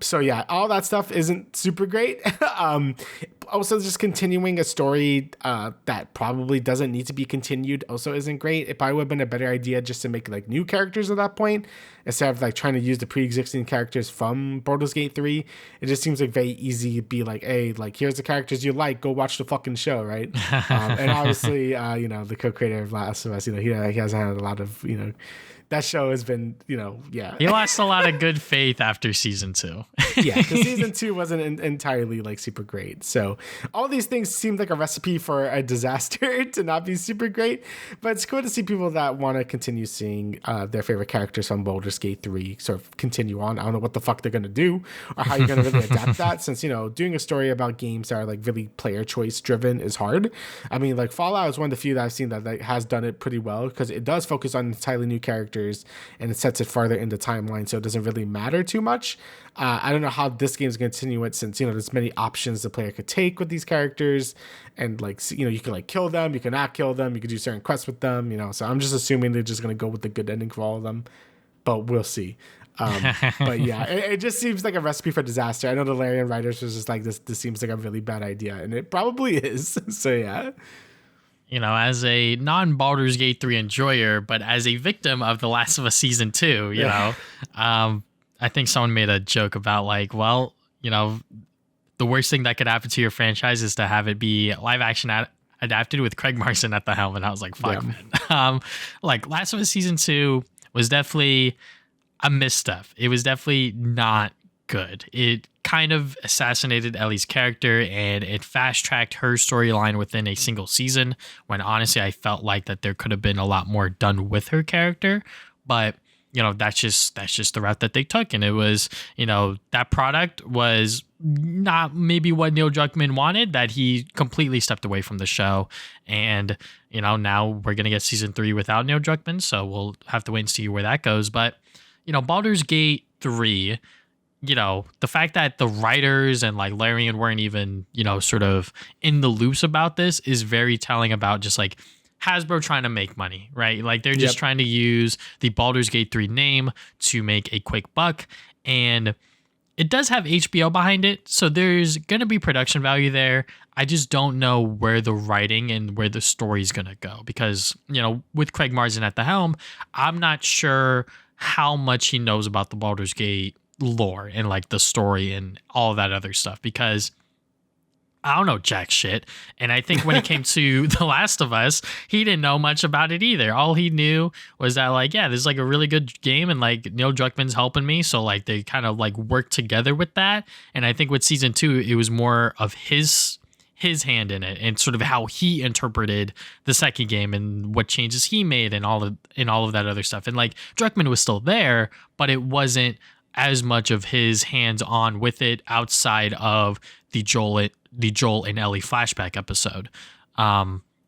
So yeah, all that stuff isn't super great. Also, just continuing a story that probably doesn't need to be continued also isn't great. It probably would have been a better idea just to make like new characters at that point, instead of like trying to use the pre-existing characters from Baldur's Gate 3. It just seems like very easy to be like, hey, like here's the characters you like, go watch the fucking show, right? And obviously, the co-creator of Last of Us, he hasn't had a lot of, that show has been, He lost a lot of good faith after season 2. Yeah, because season 2 wasn't entirely like super great. So all these things seemed like a recipe for a disaster to not be super great. But it's cool to see people that want to continue seeing their favorite characters from Baldur's Gate 3 sort of continue on. I don't know what the fuck they're going to do or how you're going to really adapt that, since, doing a story about games that are like really player choice driven is hard. I mean, like Fallout is one of the few that I've seen that like, has done it pretty well, because it does focus on entirely new characters and it sets it farther in the timeline, so it doesn't really matter too much. I don't know how this game is going to continue it, since there's many options the player could take with these characters, and like you can like kill them, you can not kill them, you can do certain quests with them, so I'm just assuming they're just going to go with the good ending for all of them, but we'll see. But yeah, it just seems like a recipe for disaster. I know the Larian writers was just like, this seems like a really bad idea, and it probably is. So yeah. As a non-Baldur's Gate 3 enjoyer, but as a victim of The Last of Us Season 2, I think someone made a joke about like, well, the worst thing that could happen to your franchise is to have it be live action adapted with Craig Mazin at the helm. And I was like, fuck, man. Like Last of Us Season 2 was definitely a misstep. It was definitely not good. It kind of assassinated Ellie's character, and it fast-tracked her storyline within a single season, when honestly I felt like that there could have been a lot more done with her character. But that's just the route that they took. And it was, that product was not maybe what Neil Druckmann wanted, that he completely stepped away from the show. And, now we're going to get season 3 without Neil Druckmann. So we'll have to wait and see where that goes. But, Baldur's Gate 3, the fact that the writers and like Larian weren't even, sort of in the loops about this is very telling about just like Hasbro trying to make money, right? Like they're just trying to use the Baldur's Gate 3 name to make a quick buck. And it does have HBO behind it, so there's going to be production value there. I just don't know where the writing and where the story's going to go because, with Craig Mazin at the helm, I'm not sure how much he knows about the Baldur's Gate lore and like the story and all that other stuff because I don't know jack shit. And I think when it came to The Last of Us, he didn't know much about it either. All he knew was that like, yeah, this is like a really good game and like Neil Druckmann's helping me. So like they kind of like work together with that. And I think with season 2, it was more of his hand in it and sort of how he interpreted the second game and what changes he made and all of that other stuff. And like Druckmann was still there, but it wasn't as much of his hands on with it outside of the Joel and Ellie flashback episode.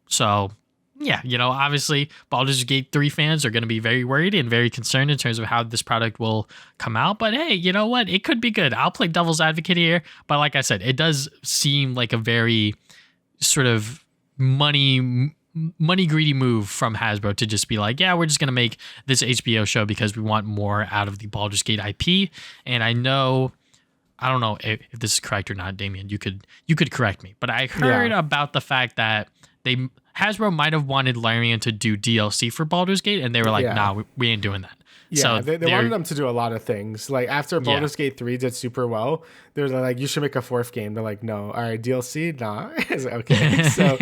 So yeah, obviously Baldur's Gate 3 fans are going to be very worried and very concerned in terms of how this product will come out. But hey, you know what? It could be good. I'll play devil's advocate here. But like I said, it does seem like a very sort of money greedy move from Hasbro to just be like, yeah, we're just going to make this HBO show because we want more out of the Baldur's Gate IP. And I don't know if this is correct or not, Damian. You could correct me, but I heard about the fact that Hasbro might have wanted Larian to do DLC for Baldur's Gate, and they were like, nah, we ain't doing that. Yeah, so they wanted them to do a lot of things. Like after Baldur's Gate 3 did super well, they're like, you should make a 4th game. They're like, no, all right, DLC, nah. It's like, okay. so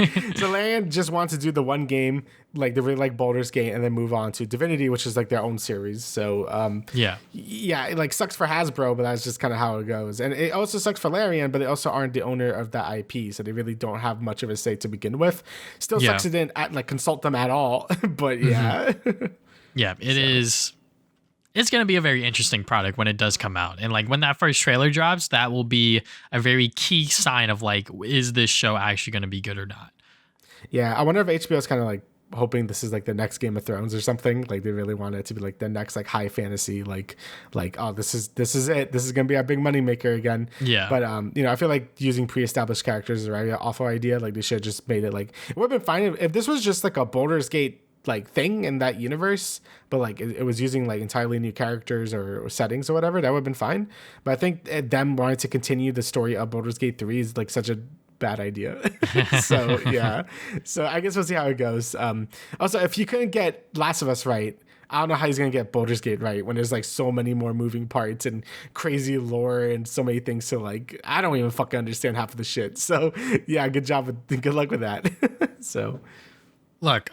Larian just wants to do the one game, like they really like Baldur's Gate, and then move on to Divinity, which is like their own series. So yeah, it like sucks for Hasbro, but that's just kind of how it goes. And it also sucks for Larian, but they also aren't the owner of the IP, so they really don't have much of a say to begin with. Still sucks it didn't like consult them at all, but yeah. Yeah, it is. It's going to be a very interesting product when it does come out. And like when that first trailer drops, that will be a very key sign of like, is this show actually going to be good or not? Yeah, I wonder if HBO is kind of like hoping this is like the next Game of Thrones or something. Like they really want it to be like the next like high fantasy, like oh, this is it. This is going to be our big money maker again. Yeah. But I feel like using pre-established characters is a really awful idea. Like they should have just made it like, it would have been fine if this was just like a Baldur's Gate like thing in that universe, but like it was using like entirely new characters or settings or whatever, that would have been fine. But I think them wanting to continue the story of Baldur's Gate 3 is like such a bad idea. So yeah, so I guess we'll see how it goes. Also, if you couldn't get Last of Us right, I don't know how he's gonna get Baldur's Gate right when there's like so many more moving parts and crazy lore and so many things. So like I don't even fucking understand half of the shit. So yeah, good luck with that. So look,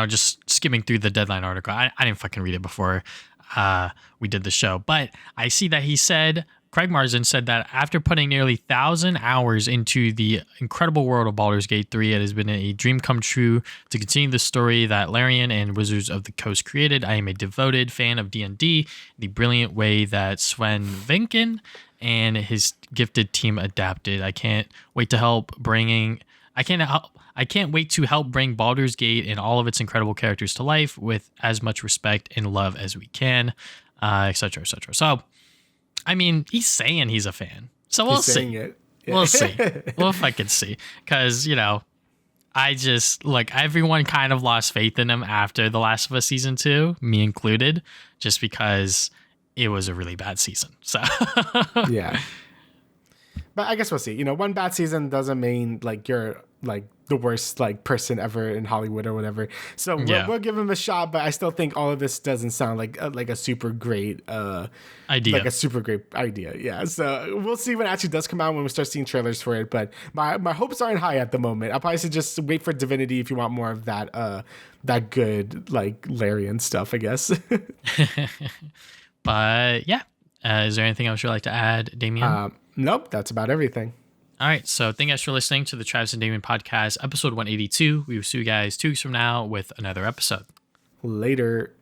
just skimming through the Deadline article. I didn't fucking read it before we did the show, but I see that Craig Mazin said that after putting nearly 1,000 hours into the incredible world of Baldur's Gate 3, it has been a dream come true to continue the story that Larian and Wizards of the Coast created. I am a devoted fan of D&D, the brilliant way that Sven Vinken and his gifted team adapted. I can't wait to help bring Baldur's Gate and all of its incredible characters to life with as much respect and love as we can, etc., etc. So, I mean, he's saying he's a fan. So we'll see. Yeah. We'll see. We'll fucking see. Because, I just, everyone kind of lost faith in him after The Last of Us Season 2, me included, just because it was a really bad season. So, yeah. But I guess we'll see. One bad season doesn't mean you're the worst person ever in Hollywood or whatever. So we'll give him a shot. But I still think all of this doesn't sound like a super great idea. Like a super great idea. Yeah. So we'll see when it actually does come out when we start seeing trailers for it. But my hopes aren't high at the moment. I'll probably say just wait for Divinity if you want more of that good Larian stuff, I guess. But yeah. Is there anything else you'd like to add, Damian? Nope, that's about everything. All right, so thank you guys for listening to the Travis and Damian podcast, episode 182. We will see you guys 2 weeks from now with another episode. Later.